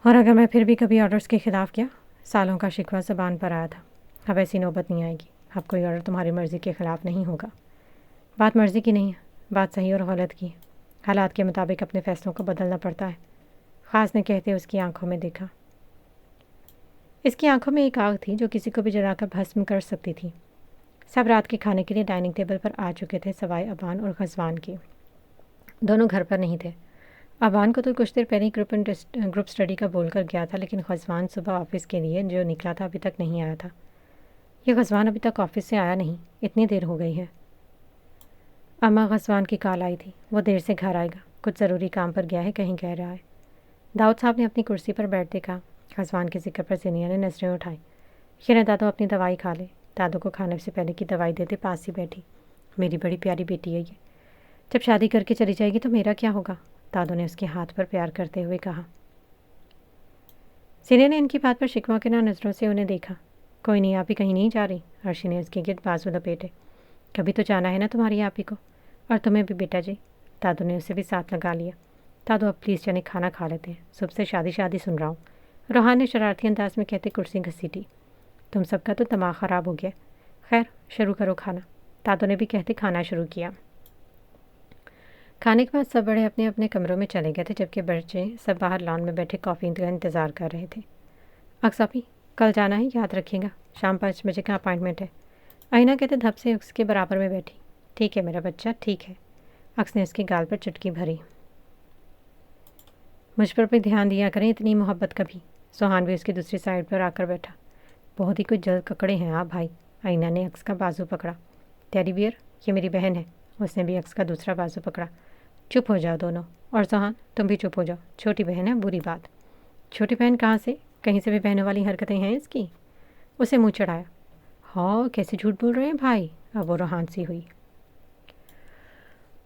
اور اگر میں پھر بھی کبھی آرڈرز کے خلاف کیا؟ سالوں کا شکوہ زبان پر آیا تھا۔ اب ایسی نوبت نہیں آئے گی۔ اب کوئی آرڈر تمہاری مرضی کے خلاف نہیں ہوگا۔ بات مرضی کی نہیں ہے، بات صحیح اور غلط کی ہے۔ حالات کے مطابق اپنے فیصلوں کو بدلنا پڑتا ہے، خاص نے کہتے اس کی آنکھوں میں دیکھا۔ اس کی آنکھوں میں ایک آگ تھی جو کسی کو بھی جلا کر بھسم کر سکتی تھی۔ سب رات کے کھانے کے لیے ڈائننگ ٹیبل پر آ چکے تھے سوائے ابان اور غزوان کے۔ دونوں گھر پر نہیں تھے۔ ابان کو تو کچھ دیر پہلے گروپ اسٹڈی کا بول کر گیا تھا، لیکن غزوان صبح آفس کے لیے جو نکلا تھا ابھی تک نہیں آیا تھا۔ یہ غزوان ابھی تک آفس سے آیا نہیں، اتنی دیر ہو گئی ہے۔ اماں غزوان کی کال آئی تھی، وہ دیر سے گھر آئے گا، کچھ ضروری کام پر گیا ہے، کہیں کہہ رہا ہے۔ داؤد صاحب نے اپنی کرسی پر بیٹھتے کہا۔ غزوان کے ذکر پر زینیا نے نظریں اٹھائی۔ یہ دادو اپنی دوائی کھا لے۔ دادو کو کھانے سے پہلے کی دوائی دیتے پاس ہی بیٹھی۔ میری بڑی پیاری بیٹی ہے یہ، جب شادی کر کے چلی جائے گی تو میرا کیا ہوگا؟ دادو نے اس کے ہاتھ پر پیار کرتے ہوئے کہا۔ زینیا نے ان کی بات پر شکوہ کے نظروں سے انہیں دیکھا۔ کوئی نہیں، آپ ہی کہیں نہیں جا رہی؟ عرشی نے اس کے گرد بازو لپیٹے۔ کبھی تو جانا ہے نا تمہاری آپ ہی کو، اور تمہیں بھی بیٹا جی۔ دادو نے اسے بھی ساتھ لگا لیا۔ دادو اب پلیز چلیں، کھانا کھا لیتے ہیں، صبح سے شادی سن رہا ہوں، روحان نے شرارتی انداز میں کہتے کرسی گھسیٹی۔ تم سب کا تو دماغ خراب ہو گیا۔ خیر شروع کرو کھانا۔ دادو نے بھی کہتے کھانا شروع کیا۔ کھانے کے بعد سب بڑے اپنے اپنے کمروں میں چلے گئے تھے، جبکہ بچے سب باہر لان میں بیٹھے کافی کا انتظار کر رہے تھے۔ اقصافی کل جانا ہے، یاد رکھیے گا، شام 5 بجے کا اپائنٹمنٹ ہے۔ آئینہ کہتے دھپ سے اس کے برابر میں بیٹھی۔ ٹھیک ہے میرا بچہ، ٹھیک ہے۔ اکس نے اس کے گال پر چٹکی بھری۔ مجھ پر بھی دھیان دیا کریں، اتنی محبت کبھی۔ سوہان بھی اس کی دوسری سائڈ پر آ کر بیٹھا۔ بہت ہی کچھ جلد ککڑے ہیں آپ بھائی۔ آئینہ نے اکس کا بازو پکڑا۔ ٹیڈی بیئر، یہ میری بہن ہے۔ اس نے بھی اکس کا دوسرا بازو پکڑا۔ چپ ہو جاؤ دونوں، اور سوہان تم بھی چپ ہو جاؤ، چھوٹی بہن ہے، بری بات۔ چھوٹی بہن کہاں سے؟ کہیں سے بھی بہنوں والی حرکتیں ہیں اس کی؟ اسے منہ چڑھایا۔ ہاں کیسے جھوٹ بول رہے ہیں بھائی؟ اب وہ روحان سی ہوئی۔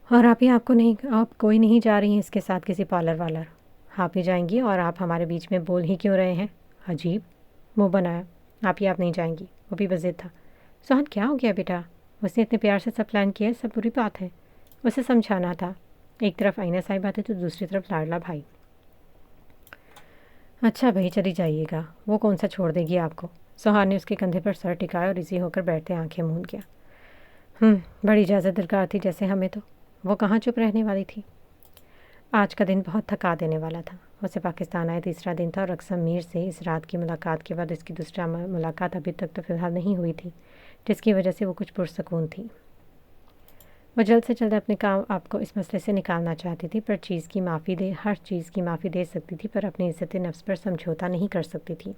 اور آپ ہی آپ کوئی نہیں جا رہی ہیں اس کے ساتھ کسی پارلر والر؟ آپ ہی جائیں گی، اور آپ ہمارے بیچ میں بول ہی کیوں رہے ہیں؟ عجیب منہ بنایا۔ آپ نہیں جائیں گی، وہ بھی بضد تھا۔ سوہان کیا ہو گیا بیٹا؟ اس نے اتنے پیار سے سب پلان کیا ہے، سب بری بات ہے، اسے سمجھانا تھا۔ ایک طرف آئینہ صاحب آتے تو دوسری طرف لاڈلا بھائی۔ اچھا بھائی چلی جائیے گا، وہ کون سا چھوڑ دے گی آپ کو؟ سوہان نے اس کے کندھے پر سر ٹکایا اور ایزی ہو کر بیٹھتے آنکھیں موند گیا۔ بڑی اجازت درکار تھی جیسے ہمیں تو، وہ کہاں چپ رہنے والی تھی۔ آج کا دن بہت تھکا دینے والا تھا۔ اسے پاکستان آئے تیسرا دن تھا، اور اقسم میر سے اس رات کی ملاقات کے بعد اس کی دوسرا ملاقات ابھی تک تو فی الحال نہیں ہوئی تھی، جس کی وجہ سے وہ کچھ پرسکون تھی۔ وہ جلد سے جلد اپنے کام آپ کو اس مسئلے سے نکالنا چاہتی تھی، پر ہر چیز کی معافی دے سکتی تھی، پر اپنی عزت نفس پر سمجھوتا نہیں کر سکتی تھی۔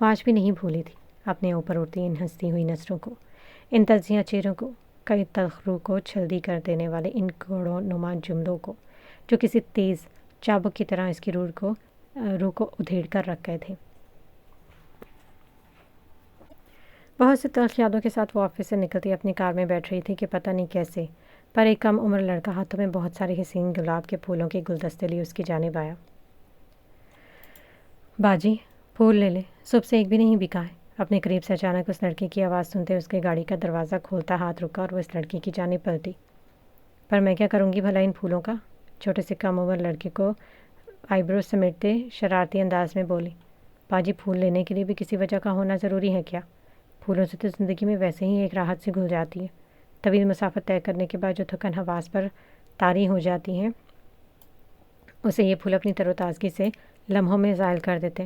وہ آج بھی نہیں بھولی تھی اپنے اوپر اڑتی ان ہنستی ہوئی نظروں کو، ان تجزیہ چہروں کو، کئی تلخ روح کو چھلدی کر دینے والے ان کوڑوں نما جملوں کو، جو کسی تیز چابک کی طرح اس کی روح کو ادھیڑ کر رکھ گئے تھے۔ بہت سے تلخ یادوں کے ساتھ وہ آفس سے نکلتی اپنی کار میں بیٹھ رہی تھی کہ پتہ نہیں کیسے، پر ایک کم عمر لڑکا ہاتھوں میں بہت سارے حسین گلاب کے پھولوں کے گلدستے لیے اس کی جانب آیا۔ باجی پھول لے لے، صبح سے ایک بھی نہیں بکا ہے۔ اپنے قریب سے اچانک اس لڑکی کی آواز سنتے اس کے گاڑی کا دروازہ کھولتا ہاتھ رکا اور وہ اس لڑکی کی جانب پلٹی۔ پر میں کیا کروں گی بھلا ان پھولوں کا؟ چھوٹے سے کم عمر لڑکے کو آئی برو سمیٹتے شرارتی انداز میں بولی۔ باجی پھول لینے کے لیے بھی کسی وجہ کا ہونا ضروری ہے کیا؟ پھولوں سے تو زندگی میں ویسے ہی ایک راحت سی گھل جاتی ہے۔ طویل مسافت طے کرنے کے بعد جو تھکن حواس پر طاری ہو جاتی ہے، اسے یہ پھول اپنی تر و تازگی سے لمحوں میں زائل کر دیتے،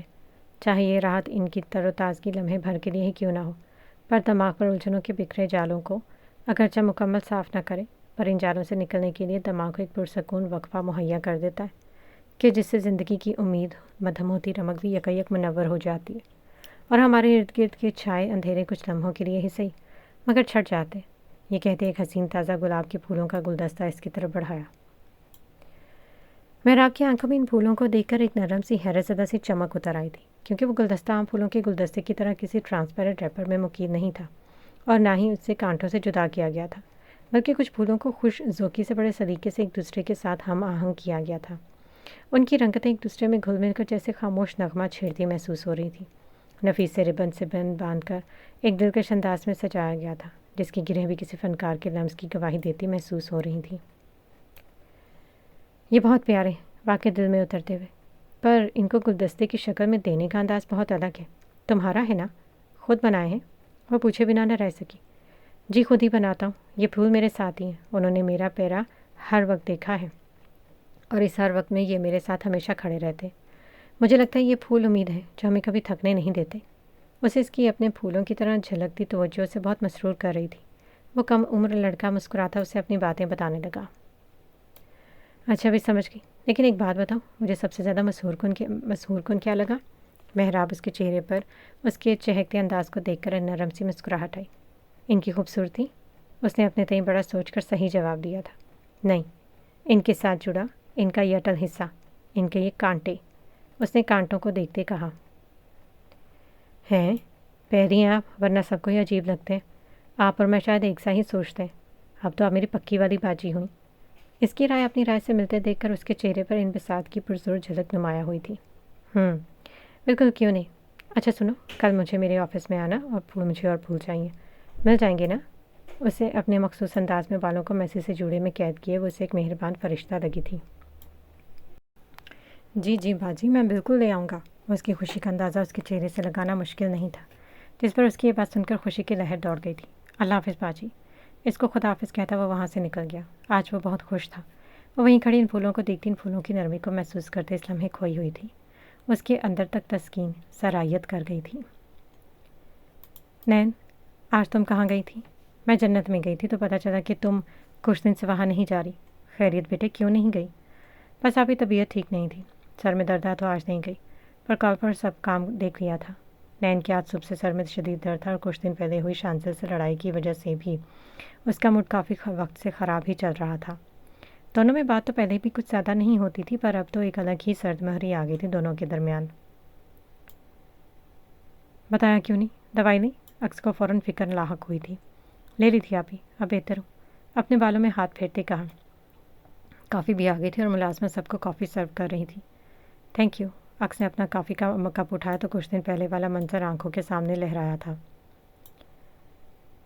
چاہے یہ راحت ان کی تر و تازگی لمحے بھر کے لیے ہی کیوں نہ ہو۔ پر دماغ پر الجھنوں کے بکھرے جالوں کو اگرچہ مکمل صاف نہ کرے، پر ان جالوں سے نکلنے کے لیے دماغ کو ایک پرسکون وقفہ مہیا کر دیتا ہے کہ جس سے زندگی کی امید مدھم ہوتی رمق بھی یکیک منور ہو جاتی ہے، اور ہمارے ارد گرد کے چھائے اندھیرے کچھ لمحوں کے لیے ہی صحیح مگر چھٹ جاتے۔ یہ کہتے ایک حسین تازہ گلاب کے پھولوں کا گلدستہ اس کی طرف بڑھایا۔ محراب کی آنکھوں میں ان پھولوں کو دیکھ کر ایک نرم سی حیرت زدہ سی چمک اتر آئی تھی، کیونکہ وہ گلدستہ عام پھولوں کے گلدستے کی طرح کسی ٹرانسپیرنٹ ریپر میں مقید نہیں تھا، اور نہ ہی اس سے کانٹوں سے جدا کیا گیا تھا، بلکہ کچھ پھولوں کو خوش ذوقی سے بڑے سلیقے سے ایک دوسرے کے ساتھ ہم آہنگ کیا گیا تھا۔ ان کی رنگتیں ایک دوسرے میں گھل مل کر جیسے خاموش نغمہ چھیڑتی محسوس ہو رہی تھی۔ نفیس سے ربن سے بند باندھ کر ایک دلکش انداز میں سجایا گیا تھا، جس کی گرہیں بھی کسی فنکار کے لمس کی گواہی دیتی محسوس ہو رہی تھیں۔ یہ بہت پیارے، واقع دل میں اترتے ہوئے، پر ان کو گلدستے کی شکل میں دینے کا انداز بہت الگ ہے۔ تمہارا ہے نا؟ خود بنائے ہیں؟ وہ پوچھے بنا نہ رہ سکی۔ جی خود ہی بناتا ہوں، یہ پھول میرے ساتھ ہی ہیں، انہوں نے میرا پیرا ہر وقت دیکھا ہے اور اس ہر وقت میں یہ میرے ساتھ ہمیشہ کھڑے رہتے۔ مجھے لگتا ہے یہ پھول امید ہے جو ہمیں کبھی تھکنے نہیں دیتے۔ اسے اس کی اپنے پھولوں کی طرح جھلکتی توجہ سے بہت مسرور کر رہی تھی۔ وہ کم عمر لڑکا مسکراتا اسے اپنی باتیں بتانے لگا۔ اچھا بھی سمجھ گئی، لیکن ایک بات بتاؤ، مجھے سب سے زیادہ مسحور کن کیا لگا؟ محراب اس کے چہرے پر اس کے چہکتے انداز کو دیکھ کر نرم سی مسکراہٹ آئی۔ ان کی خوبصورتی؟ اس نے اپنے تئیں بڑا سوچ کر صحیح جواب دیا تھا۔ نہیں، ان کے ساتھ جڑا ان کا یہ اٹل حصہ، ان کے یہ کانٹے۔ اس نے کانٹوں کو دیکھتے کہا۔ ہیں پیری ہیں آپ، ورنہ سب کو ہی عجیب لگتے ہیں۔ آپ اور میں شاید ایک سا ہی سوچتے ہیں۔ اب تو آپ میری پکی والی باجی ہوئیں۔ اس کی رائے اپنی رائے سے ملتے دیکھ کر اس کے چہرے پر انبساط کی پرزور جھلک نمایاں ہوئی تھی۔ بالکل، کیوں نہیں۔ اچھا سنو، کل مجھے میرے آفس میں آنا اور مجھے اور پھول چاہیے، مل جائیں گے نا؟ اسے اپنے مخصوص انداز میں بالوں کو میسی سے جوڑے میں قید کیے وہ اسے ایک مہربان فرشتہ لگی تھی۔ جی جی باجی، میں بالکل لے آؤں گا۔ اس کی خوشی کا اندازہ اس کے چہرے سے لگانا مشکل نہیں تھا، جس پر اس کی یہ بات سن کر خوشی کی لہر دوڑ گئی تھی۔ اللہ حافظ باجی۔ اس کو خدا حافظ کہتا وہ وہاں سے نکل گیا۔ آج وہ بہت خوش تھا۔ وہ وہیں کھڑی ان پھولوں کو دیکھتی ان پھولوں کی نرمی کو محسوس کرتے اس لمحے کھوئی ہوئی تھی۔ اس کے اندر تک تسکین سرایت کر گئی تھی۔ نین، آج تم کہاں گئی تھی؟ میں جنت میں گئی تھی تو پتہ چلا کہ تم کچھ دن سے وہاں نہیں جا رہی۔ خیریت بیٹے، کیوں نہیں گئی؟ بس آپ کی طبیعت ٹھیک نہیں تھی، سر میں درد تھا تو آج نہیں گئی، پر کال پر سب کام دیکھ لیا تھا۔ نین کے آج صبح سے سر میں شدید درد تھا اور کچھ دن پہلے ہوئی شانزل سے لڑائی کی وجہ سے بھی اس کا موڈ کافی وقت سے خراب ہی چل رہا تھا۔ دونوں میں بات تو پہلے بھی کچھ زیادہ نہیں ہوتی تھی، پر اب تو ایک الگ ہی سرد مہری آ گئی تھی دونوں کے درمیان۔ بتایا کیوں نہیں؟ دوائی لیں؟ عکس کو فوراً فکر لاحق ہوئی تھی۔ لے لی تھی آپ ہی، اب بہتر ہوں۔ اپنے بالوں میں ہاتھ پھیرتے کہا۔ کافی بھی آ گئی تھی اور ملازمت سب کو کافی سرو کر رہی تھی۔ Thank you. عکس نے اپنا کافی کا کپ اٹھایا تو کچھ دن پہلے والا منظر آنکھوں کے سامنے لہرایا تھا۔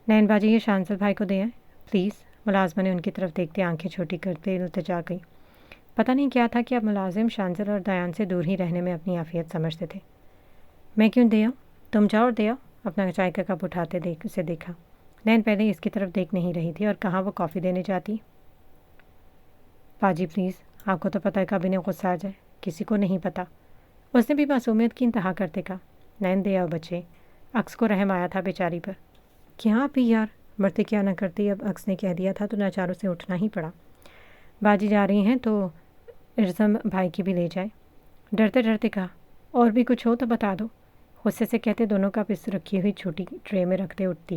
نین باجی، یہ شانزل بھائی کو دے آئیں پلیز۔ ملازمہ نے ان کی طرف دیکھتے آنکھیں چھوٹی کرتے التجا گئی۔ پتہ نہیں کیا تھا کہ اب ملازم شانزل اور دیان سے دور ہی رہنے میں اپنی عافیت سمجھتے تھے۔ میں کیوں دے آؤں؟ تم جاؤ اور دے آؤ۔ اپنا چائے کا کپ اٹھاتے اسے دیکھا۔ نین پہلے اس کی طرف دیکھ نہیں رہی تھی اور کہاں وہ کافی دینے جاتی۔ باجی پلیز، آپ کو تو پتہ ہے کبھی نہ غصہ آ جائے، کسی کو نہیں پتہ۔ اس نے بھی معصومیت کی انتہا کرتے کہا۔ نین دے آؤ بچے۔ عکس کو رحم آیا تھا بیچاری پر۔ کیا آپ ہی یار، مرتے کیا نہ کرتی، اب عکس نے کہہ دیا تھا تو ناچاروں سے اٹھنا ہی پڑا۔ باجی جا رہی ہیں تو ارزم بھائی کی بھی لے جائیں۔ ڈرتے ڈرتے کہا۔ اور بھی کچھ ہو تو بتا دو، غصے سے کہتے دونوں کپ اس رکھی ہوئی چھوٹی ٹرے میں رکھتے اٹھتی۔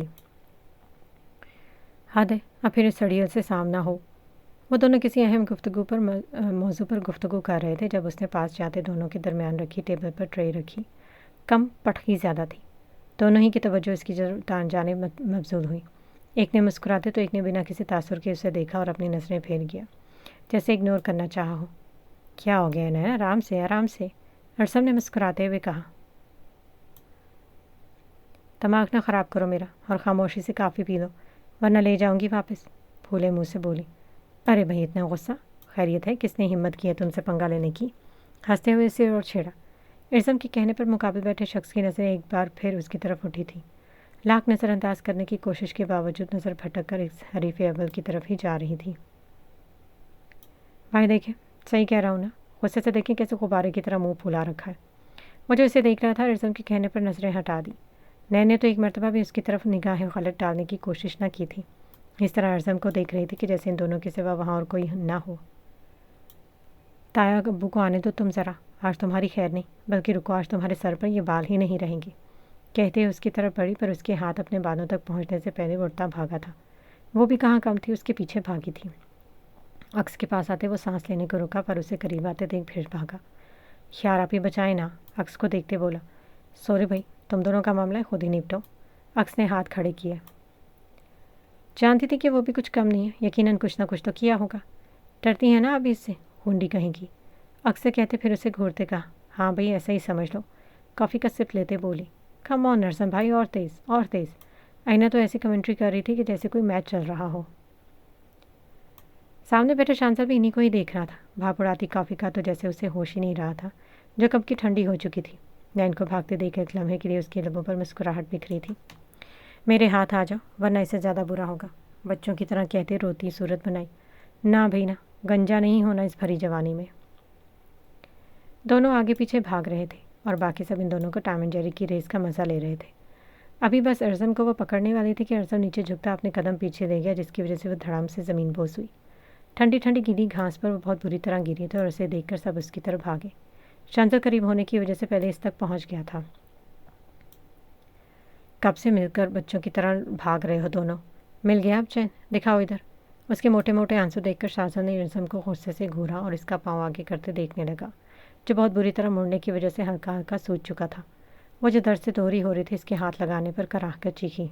حد ہے، اب پھر اس سڑیل سے سامنا ہو۔ وہ دونوں کسی اہم موضوع پر گفتگو کر رہے تھے جب اس نے پاس جاتے دونوں کے درمیان رکھی ٹیبل پر ٹرے رکھی۔ کم پٹخی زیادہ تھی، دونوں ہی کی توجہ اس کی جانب مبذول ہوئی۔ ایک نے مسکراتے تو ایک نے بنا کسی تاثر کے اسے دیکھا اور اپنی نظریں پھیر گیا، جیسے اگنور کرنا چاہا ہو۔ کیا ہو گیا نا؟ آرام سے آرام سے، ارسم نے مسکراتے ہوئے کہا۔ دماغ نہ خراب کرو میرا اور خاموشی سے کافی پی لو، ورنہ لے جاؤں گی واپس، پھولے منہ سے بولی۔ ارے بھائی اتنا غصہ؟ خیریت ہے؟ کس نے ہمت کی ہے تم سے پنگا لینے کی؟ ہنستے ہوئے اسے اور چھیڑا۔ ارزم کے کہنے پر مقابل بیٹھے شخص کی نظریں ایک بار پھر اس کی طرف اٹھی تھی۔ لاکھ نظر انداز کرنے کی کوشش کے باوجود نظر پھٹک کر اس حریف اول کی طرف ہی جا رہی تھی۔ بھائی دیکھیں، صحیح کہہ رہا ہوں نا؟ غصے سے دیکھیں کیسے غبارے کی طرح منہ پھولا رکھا ہے۔ وہ جو اسے دیکھ رہا تھا ارزم کے کہنے پر نظریں ہٹا دی۔ نین نے تو ایک مرتبہ بھی اس کی طرف نگاہ غلط ڈالنے کی کوشش نہ کی تھی، اس طرح ارزم کو دیکھ رہی تھی کہ جیسے ان دونوں کے سوا وہاں اور کوئی نہ ہو۔ تایا ابو کو آنے دو تم ذرا، آج تمہاری خیر نہیں، بلکہ رکو، آج تمہارے سر پر یہ بال ہی نہیں رہیں گے۔ کہتے اس کی طرف بڑھی پر اس کے ہاتھ اپنے بالوں تک پہنچنے سے پہلے اڑتا بھاگا تھا۔ وہ بھی کہاں کم تھی، اس کے پیچھے بھاگی تھی۔ عکس کے پاس آتے وہ سانس لینے کو رکا پر اسے قریب آتے دیکھ پھر بھاگا۔ یار آپ ہی بچائیں نا، عکس کو دیکھتے بولا۔ سوری بھائی، تم دونوں کا معاملہ ہے، خود ہی نپٹو۔ عکس نے ہاتھ کھڑے کیے۔ جانتی تھی کہ وہ بھی کچھ کم نہیں ہے، یقیناً کچھ نہ کچھ تو کیا ہوگا۔ ڈرتی ہیں نا ابھی اس سے، ہونڈی کہیں گی۔ अक्सर कहते फिर उसे घूरते कहा, हाँ भाई ऐसा ही समझ लो। कॉफ़ी का सिप लेते बोली, कम ऑन नरसम भाई, और तेज़ और तेज़। आईना तो ऐसी कमेंट्री कर रही थी कि जैसे कोई मैच चल रहा हो। सामने बैठा शांतल भी इन्हीं को ही देख रहा था। भाप उड़ाती कॉफ़ी का तो जैसे उसे होश ही नहीं रहा था, जो कब की ठंडी हो चुकी थी। नैन को भागते देख एक लम्हे के लिए उसके लबों पर मुस्कुराहट बिखरी थी। मेरे हाथ आ जाओ वरना इससे ज़्यादा बुरा होगा, बच्चों की तरह कहते रोती सूरत बनाई। ना भाई ना, गंजा नहीं होना इस भरी जवानी में। दोनों आगे पीछे भाग रहे थे और बाकी सब इन दोनों को टॉम एंड जेरी की रेस का मज़ा ले रहे थे। अभी बस अर्ज़म को वो पकड़ने वाली थी कि अर्ज़म नीचे झुकता अपने कदम पीछे ले गया, जिसकी वजह से वो धड़ाम से ज़मीन बोस हुई। ठंडी ठंडी गीली घास पर वो बहुत बुरी तरह गिरी थी और उसे देखकर सब उसकी तरफ भागे। शांतल करीब होने की वजह से पहले इस तक पहुंच गया था। कब से मिलकर बच्चों की तरह भाग रहे हो दोनों? मिल गया अब चैन? दिखाओ इधर। उसके मोटे मोटे आंसू देखकर शांतल ने अर्ज़म को गुस्से से घूरा और इसका पाँव आगे करते देखने लगा, जो बहुत बुरी तरह मुड़ने की वजह से हल्का हल्का सूज चुका था। वो जो दर्द से दोहरी हो रही थी, इसके हाथ लगाने पर कराह कर चीखी।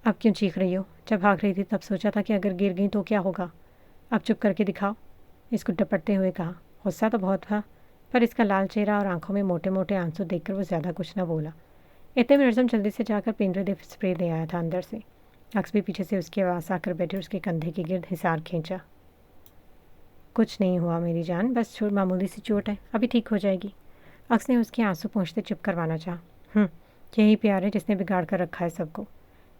अब क्यों चीख रही हो? जब भाग रही थी तब सोचा था कि अगर गिर गई तो क्या होगा। अब चुप करके दिखाओ, इसको डपटते हुए कहा। गुस्सा तो बहुत था, पर इसका लाल चेहरा और आंखों में मोटे मोटे आंसू देखकर वो ज़्यादा कुछ न बोला। इतने में अर्ज़म जल्दी से जाकर पेंद्रदेव स्प्रे ले आया था अंदर से। अक्स भी पीछे से उसकी आवाज़ आकर बैठे, उसके कंधे के गिर्द हिसार खींचा। कुछ नहीं हुआ मेरी जान, बस मामूली सी चोट है, अभी ठीक हो जाएगी। अक्स ने उसके आंसू पहुँचते चुप करवाना चाहा। यही प्यार है जिसने बिगाड़ कर रखा है सबको।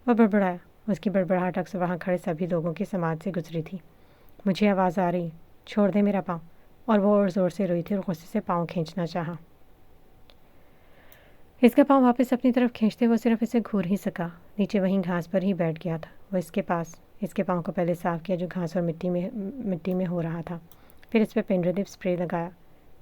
वह बड़बड़ाया। उसकी बड़बड़ाहट अक्स वहाँ खड़े सभी लोगों की समाज से गुजरी थी। मुझे आवाज़ आ रही, छोड़ दे मेरा पाँव। और वो और ज़ोर से रोई थी और गुस्से से पाँव खींचना चाहा। इसका पाँव वापस अपनी तरफ खींचते वो सिर्फ इसे घूर ही सका। नीचे वहीं घास पर ही बैठ गया था। वो इसके पास इसके पाँव को पहले साफ़ किया जो घास और मिट्टी में हो रहा था। फिर इस पर पेंड्रेटिव स्प्रे लगाया।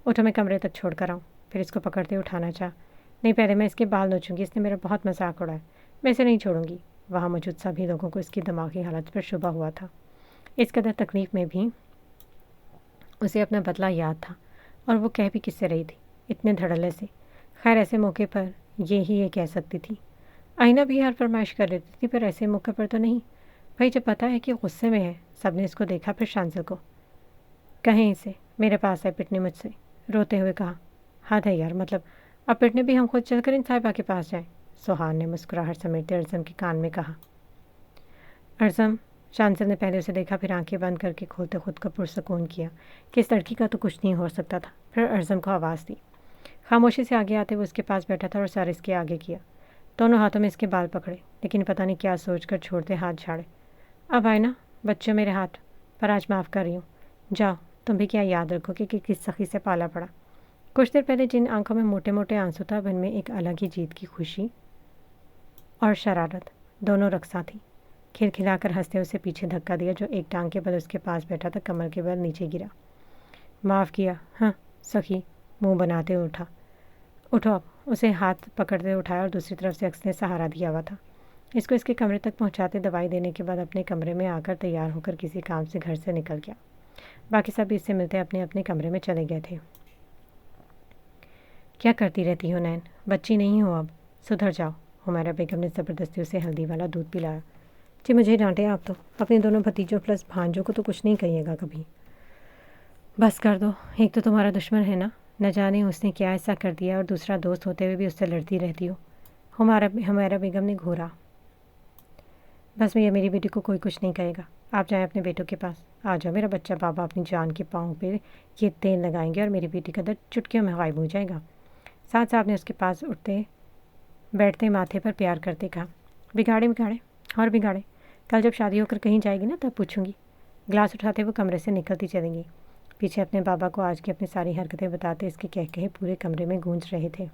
उठो, मैं कमरे तक छोड़ कर आऊँ। फिर इसको पकड़ते उठाना चाह। नहीं, पहले मैं इसके बाल नोचूंगी, इसने मेरा बहुत मजाक उड़ाया, मैं इसे नहीं छोड़ूंगी। वहाँ मौजूद सभी लोगों को इसकी दिमागी हालत पर शुबा हुआ था। इस कदर तकलीफ़ में भी उसे अपना बदला याद था, और वो कह भी किससे रही थी इतने धड़ल्ले से। खैर ऐसे मौके पर ये कह सकती थी। आईना भी हर फरमाइश कर लेती थी, पर ऐसे मौके पर तो नहीं। भाई जब पता है कि गुस्से में है, सब ने इसको देखा। फिर शांतल को कहें इसे मेरे पास है पिटने मुझसे, रोते हुए कहा। हद है यार, मतलब अब पिटने भी हम खुद चलकर इन साहिबा के पास जाएं। सुहान ने मुस्कुराहट समेटते अर्ज़म के कान में कहा। अर्ज़म, शांतल ने पहले उसे देखा, फिर आंखें बंद करके खोलते खुद को पुरसकून किया कि इस लड़की का तो कुछ नहीं हो सकता था। फिर अर्ज़म को आवाज़ दी। खामोशी से आगे आते वो उसके पास बैठा था और सर इसके आगे किया। दोनों हाथों में इसके बाल पकड़े, लेकिन पता नहीं क्या सोच कर छोड़ते हाथ झाड़े। अब आए ना बच्चों मेरे हाथ, पर आज माफ़ कर रही हूँ। जाओ, तुम भी क्या याद रखोगे कि किस सखी से पाला पड़ा। कुछ देर पहले जिन आंखों में मोटे मोटे आंसू था, उनमें एक अलग ही जीत की खुशी और शरारत दोनों रक्सा थी। खिलखिलाकर हंसते उसे पीछे धक्का दिया, जो एक टांग के बल उसके पास बैठा था कमर के बल नीचे गिरा। माफ़ किया हाँ सखी, मुंह बनाते उठा। उठो अब। उसे हाथ पकड़ते उठाया और दूसरी तरफ से अक्स ने सहारा दिया हुआ था। इसको इसके कमरे तक पहुंचाते दवाई देने के बाद अपने कमरे में आकर तैयार होकर किसी काम से घर से निकल गया। बाकी सब इससे मिलते अपने अपने कमरे में चले गए थे। क्या करती रहती हो नैन, बच्ची नहीं हो अब, सुधर जाओ। हुमैरा बेगम ने ज़बरदस्ती उसे हल्दी वाला दूध पिलाया। जी मुझे डांटे आप तो, अपने दोनों भतीजों प्लस भांजों को तो कुछ नहीं कहिएगा कभी। बस कर दो, एक तो तुम्हारा दुश्मन है ना, न जाने उसने क्या ऐसा कर दिया, और दूसरा दोस्त होते हुए भी उससे लड़ती रहती हो। हुमैरा बेगम ने घूरा। बस भैया, मेरी बेटी को कोई कुछ नहीं कहेगा। आप जाएं अपने बेटों के पास। आ जाओ मेरा बच्चा। बाबा अपनी जान के पाँव पे ये तेल लगाएंगे और मेरी बेटी का दर्द चुटकियों में गायब हो जाएगा। साथ साहब ने उसके पास उठते बैठते माथे पर प्यार करते कहा। बिगाड़े और बिगाड़े, कल जब शादी होकर कहीं जाएगी ना तब पूछूंगी। गिलास उठाते वो कमरे से निकलती चलेंगी। पीछे अपने बाबा को आज की अपनी सारी हरकतें बताते इसके कह पूरे कमरे में गूंज रहे थे।